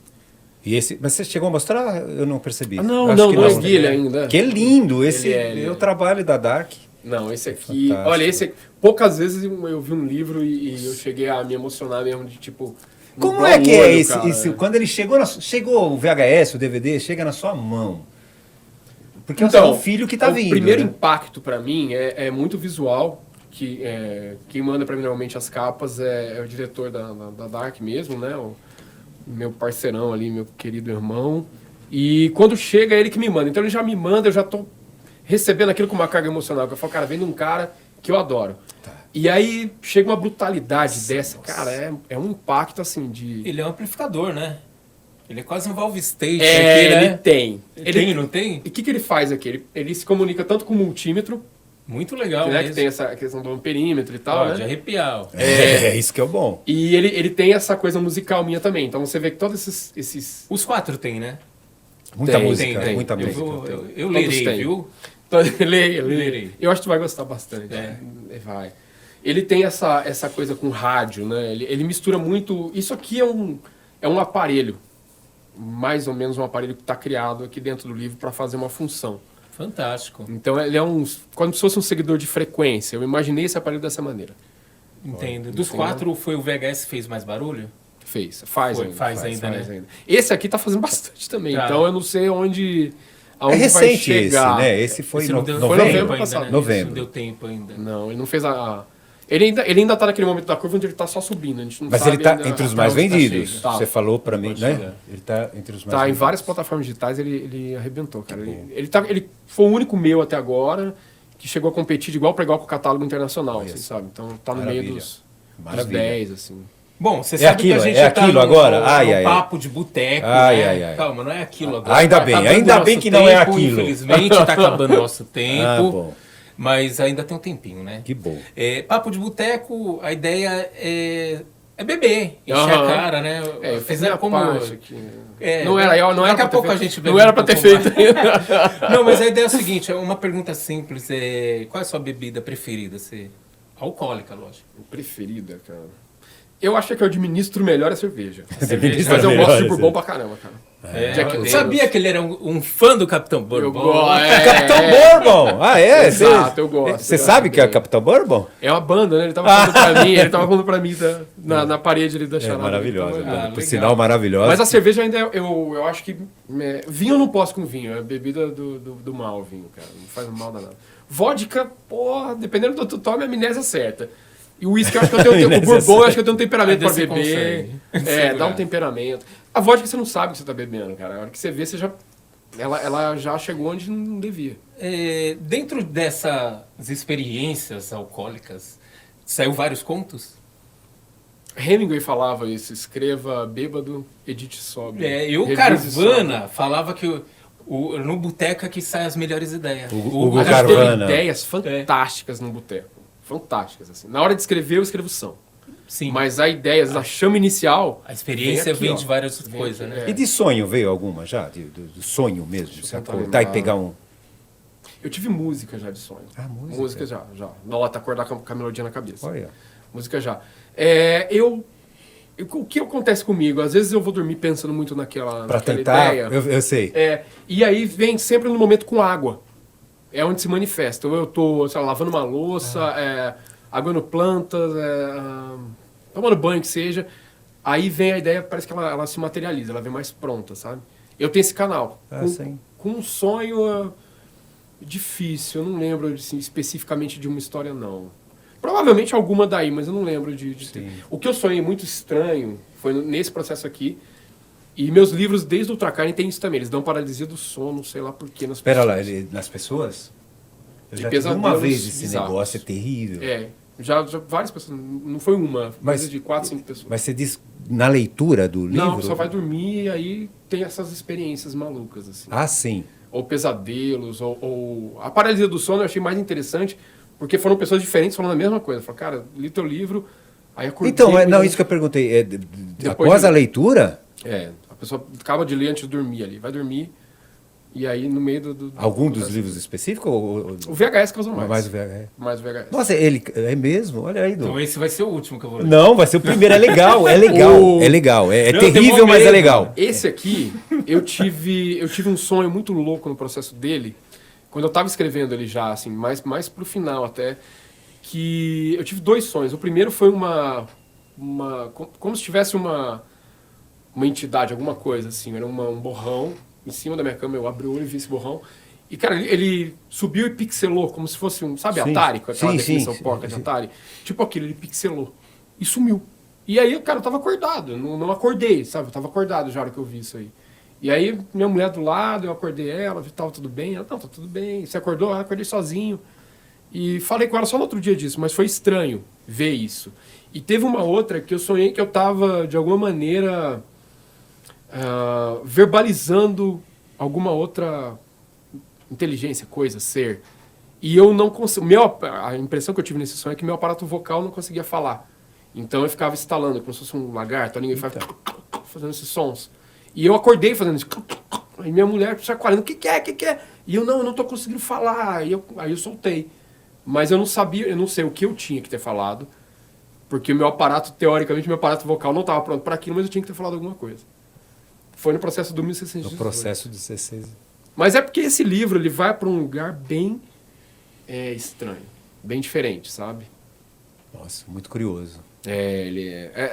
S1: E esse, mas você chegou a mostrar? Eu não percebi.
S2: Ah, não,
S1: Acho
S2: não,
S1: que
S2: não ergui ele ainda.
S1: Que é lindo esse
S2: Ele é.
S1: o trabalho da Dark.
S2: Não, esse aqui...
S1: Fantástico.
S2: Olha, esse aqui, poucas vezes eu vi um livro e eu cheguei a me emocionar mesmo de tipo...
S1: Como
S2: nublar
S1: é
S2: o
S1: que é
S2: olho,
S1: esse,
S2: cara.
S1: quando ele chegou o VHS, o DVD, chega na sua mão? Porque é o
S2: Então,
S1: seu filho que tá vindo.
S2: O primeiro
S1: né?
S2: impacto pra mim é muito visual, que quem manda pra mim normalmente as capas é o diretor da Dark mesmo, né? O meu parceirão ali, meu querido irmão. E quando chega, é ele que me manda. Então ele já me manda, eu já tô recebendo aquilo com uma carga emocional. Que eu falo, cara, vem de um cara que eu adoro.
S1: Tá.
S2: E aí chega uma brutalidade dessa. Cara, é um impacto assim de...
S3: Ele é um amplificador, né? Ele é quase um valve state
S2: É,
S3: aqui, né?
S2: ele tem.
S3: Tem, não tem?
S2: E o que ele faz aqui? Ele se comunica tanto com o multímetro,
S3: Muito legal,
S2: né, que
S3: mesmo.
S2: tem essa questão do amperímetro e tal,
S3: Ó, de
S2: né?
S3: arrepiar. Ó.
S1: É, isso que é o bom.
S2: E ele tem essa coisa musical minha também. Então você vê que todos esses...
S3: Os 4 tem, né?
S1: Muita
S2: Tem,
S1: música,
S2: tem.
S1: muita
S3: Eu,
S1: música.
S3: eu
S2: Todos
S3: lerei,
S2: têm.
S3: viu?
S2: Leia.
S3: Lerei.
S2: Eu acho que tu vai gostar bastante. Vai. Ele tem essa coisa com rádio, né? Ele mistura muito... Isso aqui é um aparelho. Mais ou menos um aparelho que está criado aqui dentro do livro para fazer uma função.
S3: Fantástico.
S2: Então ele é como se fosse um seguidor de frequência. Eu imaginei esse aparelho dessa maneira.
S3: Entendo. Dos
S2: Entendeu?
S3: 4, foi o VHS que fez mais barulho?
S2: Faz
S3: ainda, né?
S2: Esse aqui tá fazendo bastante também.
S3: Tá.
S2: Então eu não sei aonde
S1: É
S2: vai
S1: recente
S2: chegar.
S1: esse, né? Esse foi
S3: Esse não deu
S2: novembro
S3: tempo ainda,
S2: passado.
S3: né?
S1: Novembro.
S3: Esse não deu tempo ainda.
S2: Não, ele não fez Ele ainda tá naquele momento da curva onde ele tá só subindo. A gente não
S1: Mas
S2: sabe
S1: ele tá
S2: ainda
S1: entre os
S2: até
S1: mais
S2: onde tá
S1: vendidos.
S2: chegando. Tá.
S1: Você falou pra mim,
S3: Pode
S1: né?
S3: chegar.
S1: Ele tá entre os mais
S2: Tá, em
S1: vendidos.
S2: várias plataformas digitais ele arrebentou, cara. Ele foi o único meu até agora que chegou a competir de igual para igual com o catálogo internacional, assim, sabe? Então tá no meio
S1: Maravilha.
S2: dos
S1: Maravilha.
S2: 10, assim.
S3: Bom, você
S1: É
S3: sabe
S1: aquilo,
S3: que a gente
S1: é
S3: tá
S1: aquilo
S3: no,
S1: agora?
S3: no,
S1: Ai,
S3: no
S1: ai, ai.
S3: papo de boteco,
S1: Ai,
S3: né?
S1: ai, ai.
S3: Calma, não é aquilo agora.
S1: Ainda bem,
S3: acabando
S1: ainda
S3: nosso
S1: bem que não é
S3: tempo,
S1: aquilo.
S3: Infelizmente, tá acabando nosso tempo.
S1: Ah, bom.
S3: Mas ainda tem um tempinho, né?
S1: Que bom.
S3: Papo de boteco, a ideia é beber, encher
S2: Aham.
S3: a cara, né?
S2: Eu fiz
S3: Fizeram
S2: minha
S3: como...
S2: parte aqui.
S3: É,
S2: não era
S3: daqui
S2: pra
S3: a
S2: ter
S3: pouco
S2: feito.
S3: a gente bebe
S2: Não era
S3: um
S2: pra ter
S3: pouco
S2: feito.
S3: mais. Não, mas a ideia é o seguinte, é uma pergunta simples. Qual é a sua bebida preferida? Alcoólica, lógico.
S2: Preferida, cara. Eu acho que eu administro melhor a cerveja.
S1: Administra
S2: Mas eu
S1: melhor,
S2: gosto de
S1: assim.
S2: bourbon pra caramba, cara. Jack
S3: Eu
S2: Daniels.
S3: sabia que ele era um fã do Capitão Bourbon.
S2: Eu gosto.
S1: Capitão Bourbon! Ah, é?
S2: Exato, eu gosto.
S1: Você
S2: Eu
S1: sabe
S2: gosto
S1: que é
S2: bem.
S1: Capitão Bourbon?
S2: É uma banda, né? Ele tava falando pra mim, na parede ali da
S1: É
S2: charada.
S1: maravilhosa.
S2: Então,
S1: Por
S3: legal.
S1: sinal, maravilhosa.
S2: Mas a cerveja ainda, eu acho que... vinho eu não posso com vinho, é bebida do mal, vinho, cara. Não faz mal danado. Vodka, porra, dependendo do que tu tome, a amnésia certa. E o uísque, eu acho que eu tenho... o bourbon, eu acho que eu tenho um temperamento
S3: Ainda
S2: pra
S3: você
S2: beber.
S3: consegue
S2: Dá um
S3: segurar.
S2: temperamento. A vodka você não sabe o que você tá bebendo, cara. A hora que você vê, você já... Ela já chegou onde não devia.
S3: Dentro dessas experiências alcoólicas, saiu vários contos?
S2: Hemingway falava isso, escreva bêbado, edite sóbrio.
S3: E o
S2: Revise
S3: Carvana falava que no boteco é que saem as melhores ideias.
S1: Hugo
S2: A gente
S1: Carvana.
S2: teve ideias fantásticas no boteco. Fantásticas, assim. Na hora de escrever, eu escrevo são.
S3: Sim,
S2: Mas a ideia, a chama inicial...
S3: a experiência
S2: vem aqui,
S3: vem
S2: ó.
S3: de várias
S2: Vem
S3: coisas,
S2: aqui,
S3: né?
S1: E de sonho veio alguma já? Do sonho mesmo?
S2: Deixa eu
S1: Você
S2: tentar
S1: acordar e
S2: lembrar.
S1: pegar um...
S2: Eu tive música já de sonho.
S1: Ah, música.
S2: Música já. Nota, acordar com a melodia na cabeça.
S1: Olha.
S2: Música já. O que acontece comigo? Às vezes eu vou dormir pensando muito naquela
S1: Tentar,
S2: ideia.
S1: eu sei.
S2: E aí vem sempre no momento com água. É onde se manifesta. Ou eu tô, sei lá, lavando uma louça, aguando plantas, tomando banho que seja. Aí vem a ideia, parece que ela se materializa, ela vem mais pronta, sabe? Eu tenho esse canal.
S1: Sim.
S2: Com um sonho difícil, eu não lembro assim, especificamente de uma história, não. Provavelmente alguma daí, mas eu não lembro de ter. O que eu sonhei muito estranho foi nesse processo aqui. E meus livros, desde o Ultracarne, tem isso também. Eles dão paralisia do sono, sei lá porquê.
S1: Espera lá, nas pessoas? Eu
S2: De
S1: já tive uma
S2: pesadelos
S1: vez esse
S2: bizarros.
S1: negócio, é terrível.
S2: Já várias pessoas. Não foi uma,
S1: Mas-
S2: mas de 4, 5 pessoas.
S1: Mas você diz na leitura do livro?
S2: Não, só vai dormir e aí tem essas experiências malucas, assim.
S1: Ah, sim.
S2: Ou pesadelos, ou... A paralisia do sono eu achei mais interessante, porque foram pessoas diferentes falando a mesma coisa. Falaram, cara, li teu livro, aí acordei...
S1: Então,
S2: me-
S1: isso que eu perguntei.
S2: Depois
S1: Após
S2: de-
S1: a leitura,
S2: A pessoa acaba de ler antes de dormir ali. Vai dormir, E aí, no meio do
S1: Algum dos livros específicos?
S2: O VHS causou mais.
S1: Mais o VHS.
S2: Mais o VHS.
S1: Nossa, ele é mesmo? Olha aí,
S3: Então esse vai ser o último que eu vou ler.
S1: Não, vai ser o primeiro. É legal, é legal. É legal. É
S3: Não,
S1: terrível,
S3: tem
S1: mas é
S3: medo.
S1: legal.
S2: Esse aqui, eu tive um sonho muito louco no processo dele, quando eu tava escrevendo ele já, assim, mais pro final até, que eu tive 2 sonhos. O primeiro foi como se tivesse uma entidade, alguma coisa, assim, era um borrão em cima da minha cama, eu abri o olho e vi esse borrão. E, cara, ele subiu e pixelou, como se fosse sabe,
S1: Sim.
S2: Atari, com aquela
S1: Sim,
S2: definição
S1: sim,
S2: porca
S1: sim.
S2: de Atari? Tipo aquilo, ele pixelou. E sumiu. E aí, cara, eu tava acordado, não acordei, sabe? Eu tava acordado já na hora que eu vi isso aí. E aí, minha mulher do lado, eu acordei ela, tava tudo bem? Ela, não, tá tudo bem. Você acordou? Ah, acordei sozinho. E falei com ela só no outro dia disso, mas foi estranho ver isso. E teve uma outra que eu sonhei que eu tava, de alguma maneira, verbalizando alguma outra inteligência, coisa, ser. E eu não consigo. A impressão que eu tive nesse sonho é que meu aparato vocal não conseguia falar. Então eu ficava estalando, como se fosse um lagarto, a língua fazendo esses sons. E eu acordei fazendo isso. E minha mulher chacoalhando, o que é? E eu não tô conseguindo falar. Aí eu soltei. Mas eu não sabia, eu não sei o que eu tinha que ter falado. Porque o meu aparato, teoricamente, meu aparato vocal não estava pronto para aquilo, mas eu tinha que ter falado alguma coisa. Foi no processo do 1618.
S1: No processo de 16.
S2: Mas é porque esse livro ele vai para um lugar bem estranho, bem diferente, sabe?
S1: Nossa, muito curioso.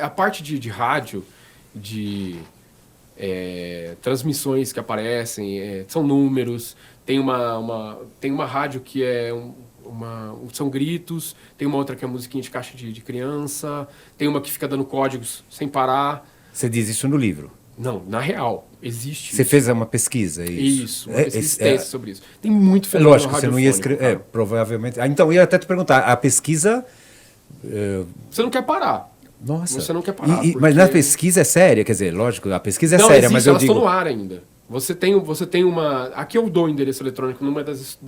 S2: A parte de rádio, de transmissões que aparecem, são números. Tem uma rádio que são gritos, tem uma outra que é musiquinha de caixa de criança, tem uma que fica dando códigos sem parar.
S1: Você diz isso no livro?
S2: Não, na real, existe
S1: Você
S2: isso.
S1: fez uma pesquisa?
S2: Isso, uma pesquisa extensa sobre isso. Tem muito fenômeno
S1: Lógico, você não ia
S2: radiofônico,
S1: escrever.
S2: cara.
S1: Provavelmente. Então, eu ia até te perguntar, a pesquisa.
S2: Você não quer parar.
S1: Nossa.
S2: Você não quer parar.
S1: Mas
S2: porque-
S1: na pesquisa é séria, quer dizer, lógico, a pesquisa é
S2: não,
S1: séria,
S2: existe,
S1: mas eu
S2: elas
S1: digo.
S2: estão no ar ainda. Você tem uma... Aqui eu dou o endereço eletrônico numa das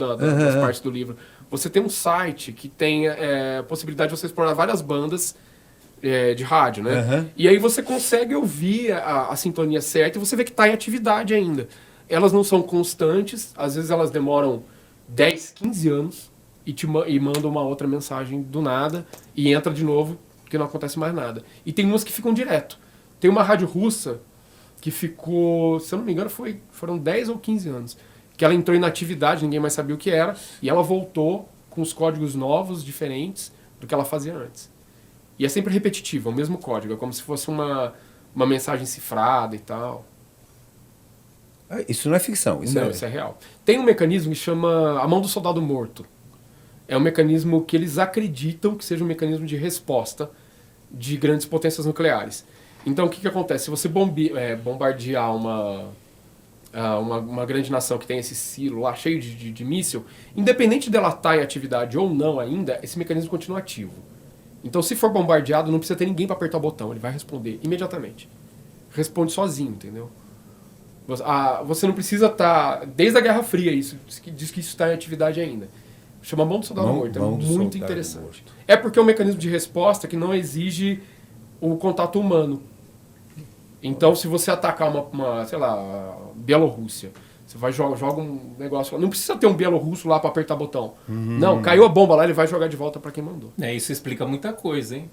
S2: partes do livro. Você tem um site que tem a possibilidade de você explorar várias bandas de rádio, né?
S1: Uhum.
S2: E aí você consegue ouvir a sintonia certa e você vê que está em atividade ainda. Elas não são constantes, às vezes elas demoram 10, 15 anos e mandam uma outra mensagem do nada e entra de novo, porque não acontece mais nada. E tem umas que ficam direto. Tem uma rádio russa que ficou, se eu não me engano, foram 10 ou 15 anos, que ela entrou em inatividade, ninguém mais sabia o que era, e ela voltou com os códigos novos, diferentes do que ela fazia antes. E é sempre repetitivo, é o mesmo código, é como se fosse uma mensagem cifrada e tal.
S1: Isso não é ficção, isso
S2: Não,
S1: é.
S2: isso é real. Tem um mecanismo que chama a mão do soldado morto. É um mecanismo que eles acreditam que seja um mecanismo de resposta de grandes potências nucleares. Então, o que acontece? Se você bombardear uma grande nação que tem esse silo lá cheio de míssil, independente dela estar em atividade ou não ainda, esse mecanismo continua ativo. Então, se for bombardeado, não precisa ter ninguém para apertar o botão, ele vai responder imediatamente. Responde sozinho, entendeu? Você não precisa estar... Desde a Guerra Fria, isso diz que isso está em atividade ainda. Chama mão do soldado morto, é muito interessante.
S1: Morto.
S2: É porque é um mecanismo de resposta que não exige o contato humano. Então, se você atacar sei lá, Bielorrússia, você vai joga um negócio lá. Não precisa ter um bielorrusso lá para apertar botão. Não, caiu a bomba lá, ele vai jogar de volta para quem mandou.
S3: Isso explica muita coisa, hein?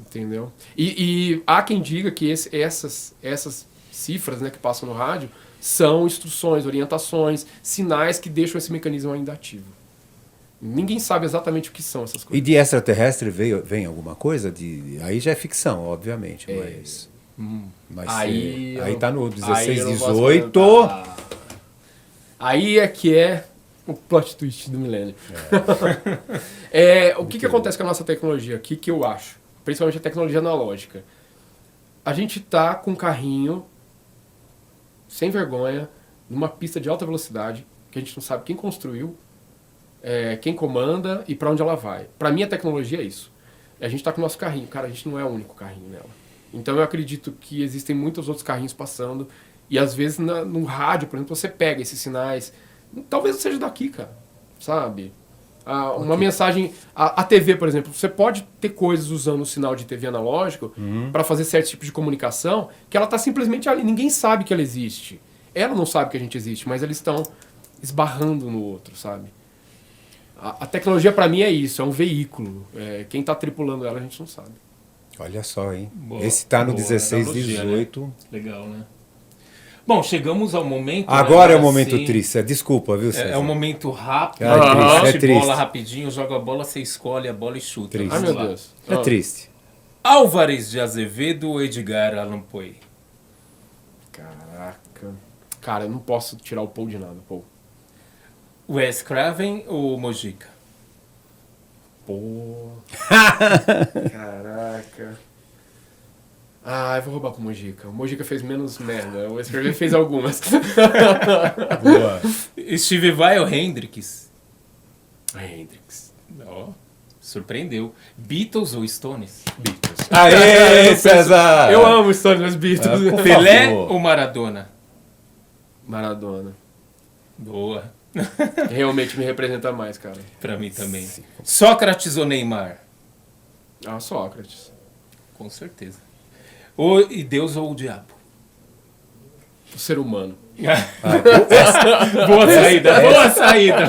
S2: Entendeu? E há quem diga que essas cifras, né, que passam no rádio são instruções, orientações, sinais que deixam esse mecanismo ainda ativo. Ninguém sabe exatamente o que são essas
S1: E
S2: coisas.
S1: de extraterrestre vem alguma coisa? Aí já é ficção, obviamente, mas
S2: Aí
S1: tá no
S2: aí
S1: 16,
S2: eu não posso
S1: 18.
S2: comentar. Aí é que é o plot twist do milênio. O que acontece com a nossa tecnologia? O que eu acho? Principalmente a tecnologia analógica. A gente tá com um carrinho sem vergonha, numa pista de alta velocidade, que a gente não sabe quem construiu, quem comanda e para onde ela vai. Para mim, a tecnologia é isso. A gente está com o nosso carrinho. Cara, a gente não é o único carrinho nela. Então, eu acredito que existem muitos outros carrinhos passando. E, às vezes, no rádio, por exemplo, você pega esses sinais. Talvez seja daqui, cara. Sabe? Uma mensagem... A TV, por exemplo. Você pode ter coisas usando o sinal de TV analógico para fazer certos tipos de comunicação que ela está simplesmente ali. Ninguém sabe que ela existe. Ela não sabe que a gente existe, mas eles estão esbarrando no outro, sabe? A tecnologia pra mim é isso, é um veículo. Quem tá tripulando ela a gente não sabe.
S1: Olha só, hein?
S3: Boa,
S1: Esse tá no
S3: boa
S1: 16,
S3: analogia,
S1: 18.
S3: Né? Legal, né? Bom, chegamos ao momento...
S1: Agora
S3: né,
S1: é o momento
S3: assim,
S1: triste. Desculpa, viu, César?
S3: É um momento rápido.
S1: É triste,
S3: bate
S1: é triste.
S3: bola rapidinho, joga a bola, você escolhe a bola e chuta.
S1: Triste.
S2: Ai,
S3: Vamos
S2: meu
S3: lá.
S2: Deus.
S1: É triste.
S3: Álvares de Azevedo ou Edgar Allan Poe?
S2: Caraca. Cara, eu não posso tirar o Paul de nada, Paul.
S3: Wes Craven ou Mojica?
S2: Pô. Caraca. Eu vou roubar pro Mojica. O Mojica fez menos merda. O Escrever fez algumas.
S1: Boa.
S3: Steve Vai ou Hendrix?
S2: Hendrix.
S3: Ó, surpreendeu. Beatles ou Stones?
S2: Beatles.
S1: Aê, César!
S2: Eu amo Stones, mas Beatles.
S1: Por
S3: Pelé
S1: favor.
S3: ou Maradona?
S2: Maradona.
S3: Boa.
S2: Realmente me representa mais, cara.
S3: Pra mim também. Sócrates ou Neymar?
S2: Sócrates.
S3: Com certeza. E Deus ou o diabo?
S2: O ser humano.
S3: Boa saída, boa saída.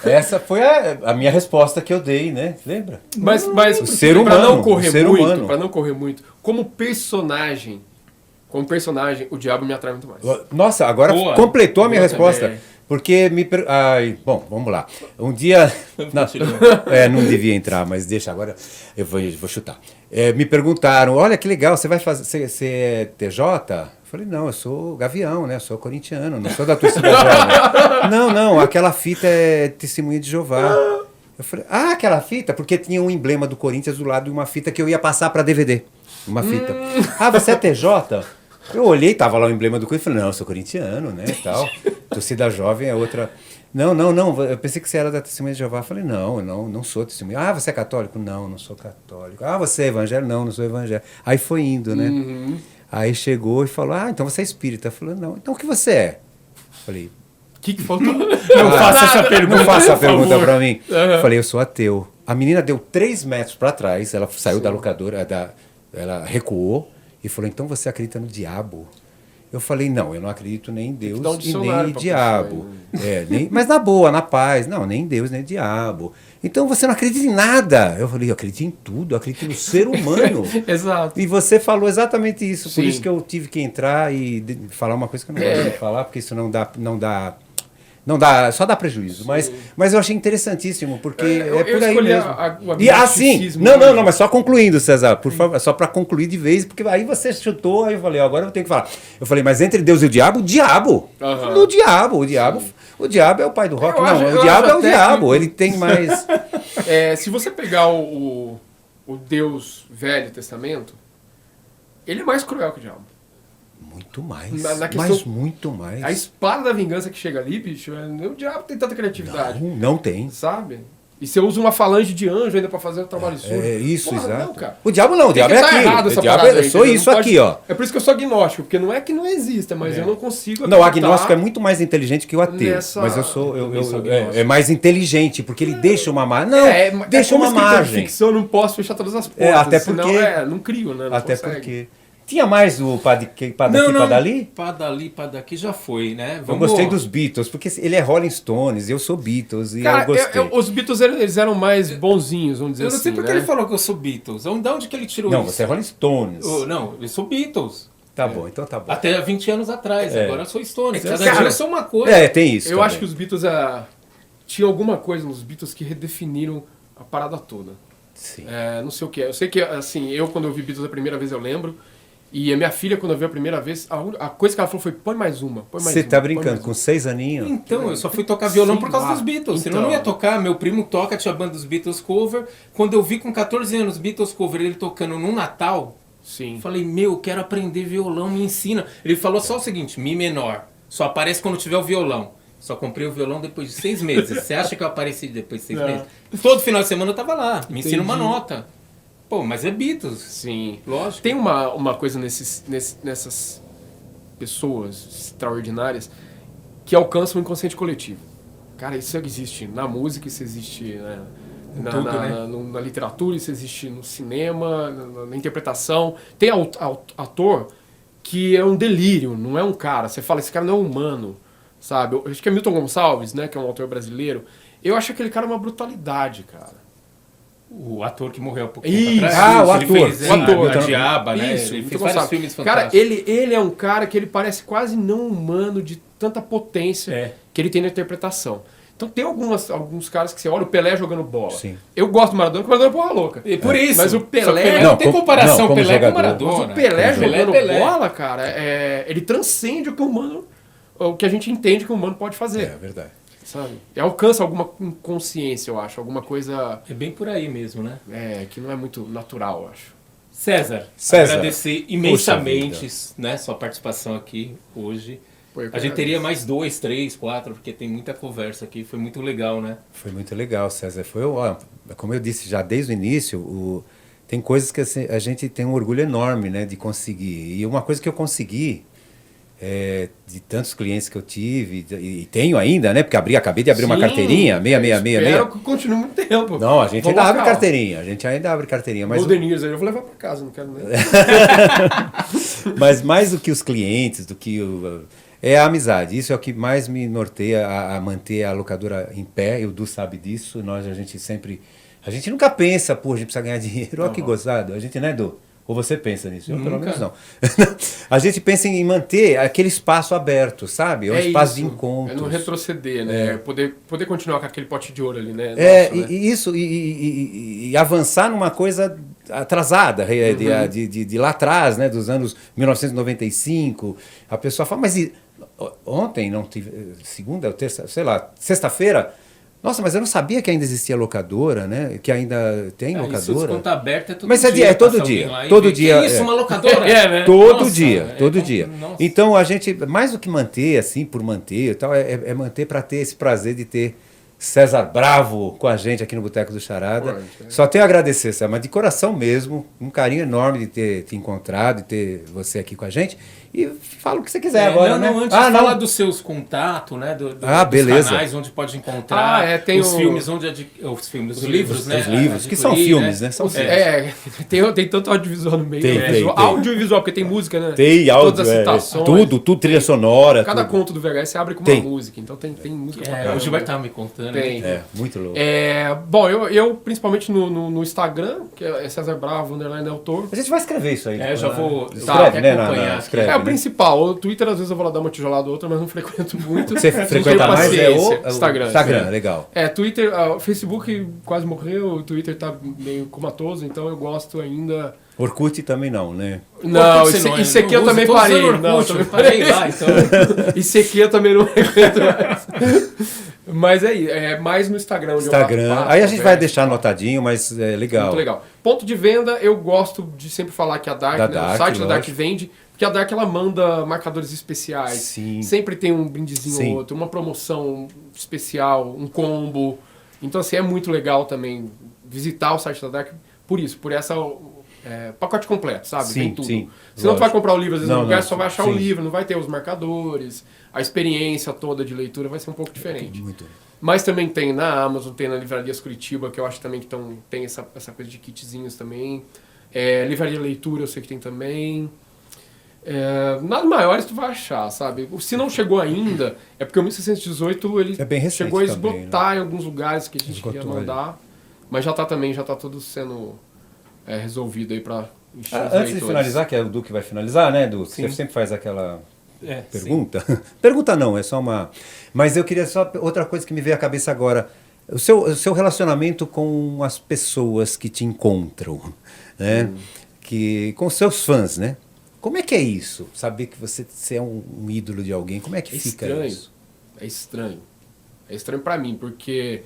S1: Essa foi a minha resposta que eu dei, né? Lembra?
S2: Mas
S1: O ser
S2: pra
S1: humano,
S2: não correr
S1: o ser
S2: muito,
S1: humano.
S2: para não correr muito, como personagem, o diabo me atrai muito mais.
S1: Nossa, agora
S3: Boa.
S1: completou a minha
S3: Boa
S1: resposta.
S3: também.
S1: Porque bom, vamos lá. Um dia. Não, não devia entrar, mas deixa agora. Eu vou chutar. Me perguntaram: olha que legal, você vai fazer. Você é TJ? Eu falei: não, eu sou Gavião, né? Eu sou corintiano, não sou da torcida jovem. Não, aquela fita é Testemunha de Jeová. Eu falei: aquela fita? Porque tinha um emblema do Corinthians do lado de uma fita que eu ia passar para DVD. Uma fita. Você é TJ? Eu olhei, tava lá o emblema do Corinthians, falei, não, eu sou corintiano, né, e tal. Torcida jovem é outra. Não, eu pensei que você era da Testemunha de Jeová. Eu falei, não sou testemunha. Você é católico? Não sou católico. Você é evangélico? Não sou evangélico. Aí foi indo, né?
S2: Uhum.
S1: Aí chegou e falou, então você é espírita. Eu falei, não, então o que você é? Eu falei,
S2: O que faltou?
S3: Não faça essa pergunta.
S1: não faça a
S3: por
S1: pergunta
S3: favor.
S1: pra mim.
S2: Uhum.
S1: Eu falei, eu sou ateu. A menina deu 3 metros pra trás, ela saiu da locadora, ela recuou e falou, então você acredita no diabo? Eu falei, não, eu não acredito nem em Deus
S2: dar um
S1: e nem
S2: dicionário
S1: em
S2: pra
S1: diabo. Mas na boa, na paz. Não, nem em Deus, nem em diabo. Então você não acredita em nada. Eu falei, eu acredito em tudo, eu acredito no ser humano.
S2: Exato.
S1: E você falou exatamente isso. Por
S2: Sim.
S1: isso que eu tive que entrar e falar uma coisa que eu não gosto de falar, porque isso não dá, só dá prejuízo. Mas eu achei interessantíssimo, porque é por aí mesmo.
S2: O
S1: E assim,
S2: agnosticismo
S1: não,
S2: hoje.
S1: mas só concluindo, César, por favor, só para concluir de vez, porque aí você chutou, aí eu falei, agora eu vou ter que falar. Eu falei, mas entre Deus e o diabo, o diabo.
S2: Aham.
S1: O diabo é o pai do rock.
S2: Eu
S1: Não,
S2: acho
S1: o diabo é o
S2: até
S1: diabo,
S2: que-
S1: ele tem mais...
S2: Se você pegar o Deus Velho Testamento, ele é mais cruel que o diabo.
S1: Muito mais,
S2: Na questão-
S1: mas muito mais.
S2: A espada da vingança que chega ali, bicho, o diabo tem tanta criatividade,
S1: Não tem.
S2: sabe? E você usa uma falange de anjo ainda pra fazer o trabalho sujo.
S1: É isso,
S2: Porra,
S1: exato.
S2: Não, cara.
S1: O diabo não, o
S2: Tem
S1: diabo
S2: que
S1: é
S2: tá
S1: aquilo.
S2: errado essa
S1: O diabo
S2: parada
S1: eu
S2: aí,
S1: sou
S2: entendeu?
S1: isso
S2: Não pode-
S1: aqui, ó.
S2: É por isso que eu sou agnóstico, porque não é que não exista, mas eu não consigo
S1: Não, o
S2: acreditar
S1: agnóstico é muito mais inteligente que o ateu.
S2: nessa-
S1: Mas eu sou
S3: agnóstico.
S1: é mais inteligente, porque ele deixa uma margem. Não, deixa
S2: como
S1: uma
S2: escritor de
S1: margem.
S2: ficção, eu não posso fechar todas as portas.
S1: até
S2: senão,
S1: porque-
S2: não crio, né? Não
S1: Até
S2: consegue.
S1: porque. Tinha mais o pá daqui, pá dali?
S3: Pá dali, pá daqui já foi, né?
S1: Eu gostei dos Beatles, porque ele é Rolling Stones, eu sou Beatles e
S2: Cara,
S1: eu gostei.
S2: os Beatles eles eram mais bonzinhos, vamos dizer
S3: Eu
S2: assim.
S3: não sei porque
S2: né?
S3: ele falou que eu sou Beatles. De onde que ele tirou
S1: Não,
S3: isso?
S1: você é Rolling Stones.
S3: Não, eu sou Beatles.
S1: Tá bom, então tá bom.
S3: Até 20 anos atrás, agora eu sou Stones. Cada
S2: cara,
S3: dia eu sou uma coisa.
S1: Tem isso.
S2: Eu
S1: também.
S2: acho que os Beatles tinha alguma coisa nos Beatles que redefiniram a parada toda.
S1: Sim.
S2: Não sei o que é. Eu sei que, assim, quando eu vi Beatles a primeira vez eu lembro. E a minha filha, quando eu vi a primeira vez, a coisa que ela falou foi: põe mais uma.
S1: Você tá brincando com 6 aninhos?
S3: Então, eu só fui tocar violão por causa
S2: Sei lá.
S3: dos Beatles. Senão eu
S2: Então.
S3: não ia tocar. Meu primo toca, tinha a banda dos Beatles cover. Quando eu vi com 14 anos Beatles cover, ele tocando num Natal,
S2: Sim.
S3: eu falei, eu quero aprender violão, me ensina. Ele falou só o seguinte, Mi menor, só aparece quando tiver o violão. Só comprei o violão depois de 6 meses. Você acha que eu apareci depois de 6
S2: Não.
S3: meses? Todo final de semana eu tava lá, me ensina uma
S2: Entendi.
S3: nota. Pô, mas é Beatles.
S2: Sim.
S3: Lógico.
S2: Tem uma coisa nessas pessoas extraordinárias que alcançam o inconsciente coletivo. Cara, isso existe na música, isso existe
S3: Tudo, né?
S2: na literatura, isso existe no cinema, na interpretação. Tem ator que é um delírio, não é um cara. Você fala, esse cara não é humano, sabe? Eu acho que é Milton Gonçalves, né, que é um autor brasileiro. Eu acho aquele cara uma brutalidade, cara.
S3: O ator que morreu há pouquinho
S2: Isso.
S3: atrás.
S1: O
S3: ele
S1: ator.
S3: fez,
S1: Sim,
S3: a
S1: Milton-
S3: Diaba, né?
S2: Isso,
S3: Ele
S2: Milton
S3: fez vários
S2: Gonçalves.
S3: filmes
S2: Cara,
S3: fantásticos.
S2: ele é um cara que ele parece quase não humano de tanta potência
S3: É.
S2: que ele tem na interpretação. Então tem alguns caras que você olha o Pelé jogando bola.
S1: Sim.
S2: Eu gosto do Maradona, porque o Maradona é porra louca.
S3: E por isso.
S2: Mas o
S3: Só
S2: Pelé...
S3: não tem
S1: como-
S3: comparação
S1: não, como
S3: Pelé com
S1: jogador.
S3: Maradona.
S2: Mas o Pelé jogando
S3: Pelé.
S2: bola, cara, ele transcende o que o humano... O que a gente entende que o humano pode fazer.
S1: É verdade.
S2: Sabe? E alcança alguma consciência, eu acho. Alguma coisa
S3: É bem por aí mesmo, né?
S2: que não é muito natural, eu acho.
S3: César,
S1: César.
S3: agradecer imensamente, né, sua participação aqui hoje.
S2: Pô, eu
S3: A
S2: que
S3: gente teria
S2: agradeço.
S3: mais 2, 3, 4, porque tem muita conversa aqui. Foi muito legal, né?
S1: Foi muito legal, César. Como eu disse já desde o início, tem coisas que assim, a gente tem um orgulho enorme, né, de conseguir. E uma coisa que eu consegui, de tantos clientes que eu tive, e tenho ainda, né, porque acabei de abrir uma
S2: Sim,
S1: carteirinha,
S2: Espero
S1: 666.
S2: que continue muito tempo.
S1: Não, a gente
S2: Vou
S1: ainda abre
S2: local.
S1: carteirinha, mas
S2: Golden Years aí eu vou levar pra casa, não quero nem.
S1: Mas mais do que os clientes, é a amizade. Isso é o que mais me norteia a manter a locadora em pé. E o Du sabe disso. A gente nunca pensa, pô, a gente precisa ganhar dinheiro. Olha que gozado. A gente, né, Du? Ou você pensa nisso? Eu, pelo
S3: Nunca.
S1: menos, não. A gente pensa em manter aquele espaço aberto, sabe? É um espaço de encontro.
S2: É não retroceder, né? Poder continuar com aquele pote de ouro ali, né?
S1: É,
S2: Nosso, né?
S1: e isso, e avançar numa coisa atrasada, de lá atrás, né, dos anos 1995. A pessoa fala, mas ontem, não tive, segunda ou terça, sei lá, sexta-feira, nossa, mas eu não sabia que ainda existia locadora, né? Que ainda tem
S3: Isso,
S1: locadora.
S3: conta aberta é todo
S1: Mas
S3: dia.
S1: é todo
S3: passa
S1: dia,
S3: alguém lá e
S1: todo
S3: vê,
S1: dia,
S3: Que isso,
S1: é.
S3: uma locadora?
S2: Né?
S1: Todo
S3: Nossa,
S1: dia, todo
S3: é,
S1: dia.
S3: nossa.
S1: Então a gente, mais do que manter, assim, por manter e tal, é manter para ter esse prazer de ter César Bravo com a gente aqui no Boteco do Charada.
S2: Pô,
S1: Só tenho a agradecer, César, mas de coração mesmo, um carinho enorme de ter te encontrado, de ter você aqui com a gente. E fala o que você quiser agora, né?
S3: Antes fala dos seus contatos, né? Dos
S1: beleza.
S3: canais onde pode encontrar.
S2: Tem
S3: os
S2: o-
S3: filmes, os livros, né?
S1: Os livros, que são
S3: Adquirir,
S1: filmes, né? São filmes.
S2: Tem tanto audiovisual no meio.
S1: Tem,
S2: né?
S1: tem.
S2: Áudio e visual, porque tem música, né?
S1: Tem áudio,
S2: Todas as citações.
S1: tudo, trilha sonora.
S2: Cada
S1: tudo.
S2: conto do VHS você abre com
S1: Tem.
S2: uma música, então tem música pra
S3: O
S2: caramba.
S3: Gilberto estava me contando.
S2: Tem.
S3: Né?
S1: Muito louco.
S2: Bom, eu principalmente no Instagram, que é César Bravo, _ autor.
S1: A gente vai escrever isso aí.
S3: É, já vou
S1: Escreve, né?
S3: acompanhar.
S1: Escreve,
S2: É o
S1: né?
S2: principal. O Twitter, às vezes, eu vou lá dar uma tijolada ou outra, mas não frequento muito.
S1: Você
S2: Não
S1: frequenta
S2: tenho
S1: mais
S2: paciência.
S1: o
S2: Instagram.
S1: Instagram, legal.
S2: Twitter, o Facebook quase morreu, o Twitter tá meio comatoso, então eu gosto ainda.
S1: Orkut também não, né?
S2: Não,
S3: Orkut você
S2: isso aqui eu
S3: usa,
S2: também
S3: tô
S2: parei.
S3: usando Orkut,
S2: Não,
S3: eu
S2: também
S3: parei lá, então.
S2: Isso aqui eu também não frequento mais. Mas é mais no Instagram. Onde eu
S1: Instagram.
S2: bato papo,
S1: Aí a gente vai
S2: converso.
S1: deixar anotadinho, mas é legal.
S2: Muito legal. Ponto de venda, eu gosto de sempre falar que a Dark,
S1: Da
S2: né,
S1: Dark,
S2: o site da Dark
S1: lógico.
S2: vende, porque a Dark ela manda marcadores especiais.
S1: Sim.
S2: Sempre tem um brindezinho
S1: Sim.
S2: ou outro, uma promoção especial, um combo. Então, assim, é muito legal também visitar o site da Dark por essa pacote completo, sabe?
S1: Sim,
S2: Tem tudo.
S1: sim,
S2: Senão tu vai
S1: lógico.
S2: comprar o livro, às vezes
S1: Não,
S2: no lugar,
S1: não,
S2: só vai achar
S1: sim.
S2: o livro, não vai ter os marcadores, a experiência toda de leitura vai ser um pouco diferente.
S1: Muito.
S2: Mas também tem na Amazon, tem na Livrarias Curitiba, que eu acho também que tem essa coisa de kitzinhos também. Livraria Leitura eu sei que tem também. Nada maiores tu vai achar, sabe? Se não chegou ainda, é porque o 1618 ele
S1: É bem recente
S2: chegou a
S1: também,
S2: esgotar em alguns lugares que a gente
S1: Esgotou,
S2: queria mandar. Mas já tá tudo sendo resolvido aí pra encher os
S1: Antes de
S2: leitores.
S1: finalizar, que é o Du que vai finalizar, né, Du? Você
S3: Sim.
S1: sempre faz aquela
S3: É,
S1: pergunta. Pergunta não, é só uma... Mas eu queria só... Outra coisa que me veio à cabeça agora. O seu relacionamento com as pessoas que te encontram, né? Com os seus fãs, né? Como é que é isso? Saber que você é um ídolo de alguém, como é que fica
S2: estranho.
S1: isso?
S2: É estranho. É estranho pra mim, porque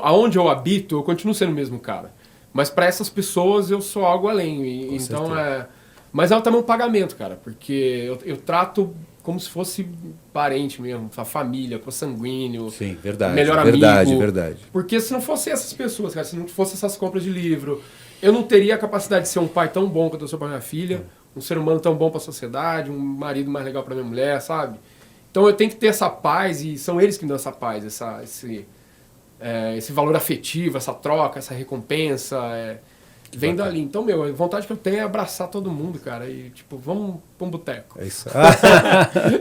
S2: aonde eu habito, eu continuo sendo o mesmo cara. Mas pra essas pessoas eu sou algo além. Então
S1: certeza.
S2: Mas é também um pagamento, cara, porque eu trato como se fosse parente mesmo, a família, consanguíneo.
S1: Sim, verdade.
S2: Melhor
S1: verdade,
S2: amigo.
S1: verdade.
S2: Porque se não fosse essas pessoas, cara, se não fosse essas compras de livro, eu não teria a capacidade de ser um pai tão bom quanto eu sou pra minha filha, um ser humano tão bom pra sociedade, um marido mais legal pra minha mulher, sabe? Então eu tenho que ter essa paz, e são eles que me dão essa paz, esse valor afetivo, essa troca, essa recompensa. Vem dali. Então, a vontade que eu tenho é abraçar todo mundo, cara. E, tipo, vamos pra um boteco.
S1: É isso.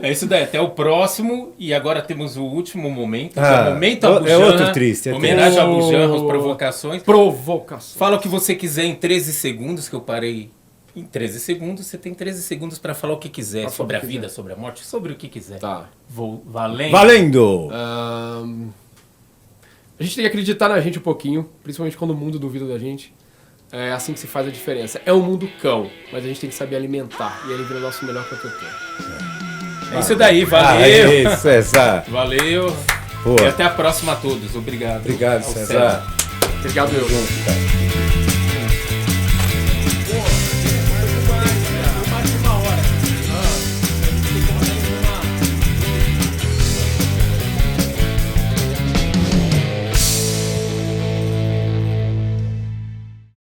S3: É isso daí. Até o próximo. E agora temos o último momento. Que é o momento Abujamra.
S1: É outro triste.
S3: Homenagem a Abujamra, as provocações.
S2: Provocação.
S3: Fala o que você quiser em 13 segundos, que eu parei em 13 segundos. Você tem 13 segundos para falar o que quiser. Sobre a vida, sobre a morte, sobre o que quiser.
S2: Tá.
S3: Valendo.
S1: Valendo!
S2: A gente tem que acreditar na gente um pouquinho, principalmente quando o mundo duvida da gente. É assim que se faz a diferença. É um mundo cão, mas a gente tem que saber alimentar. E ele vira o nosso melhor protetor.
S3: É isso daí, valeu!
S1: É isso, César.
S3: Valeu!
S1: Pô.
S3: E até a próxima a todos. Obrigado.
S1: Obrigado, César.
S2: Obrigado, eu.
S1: Junto, cara.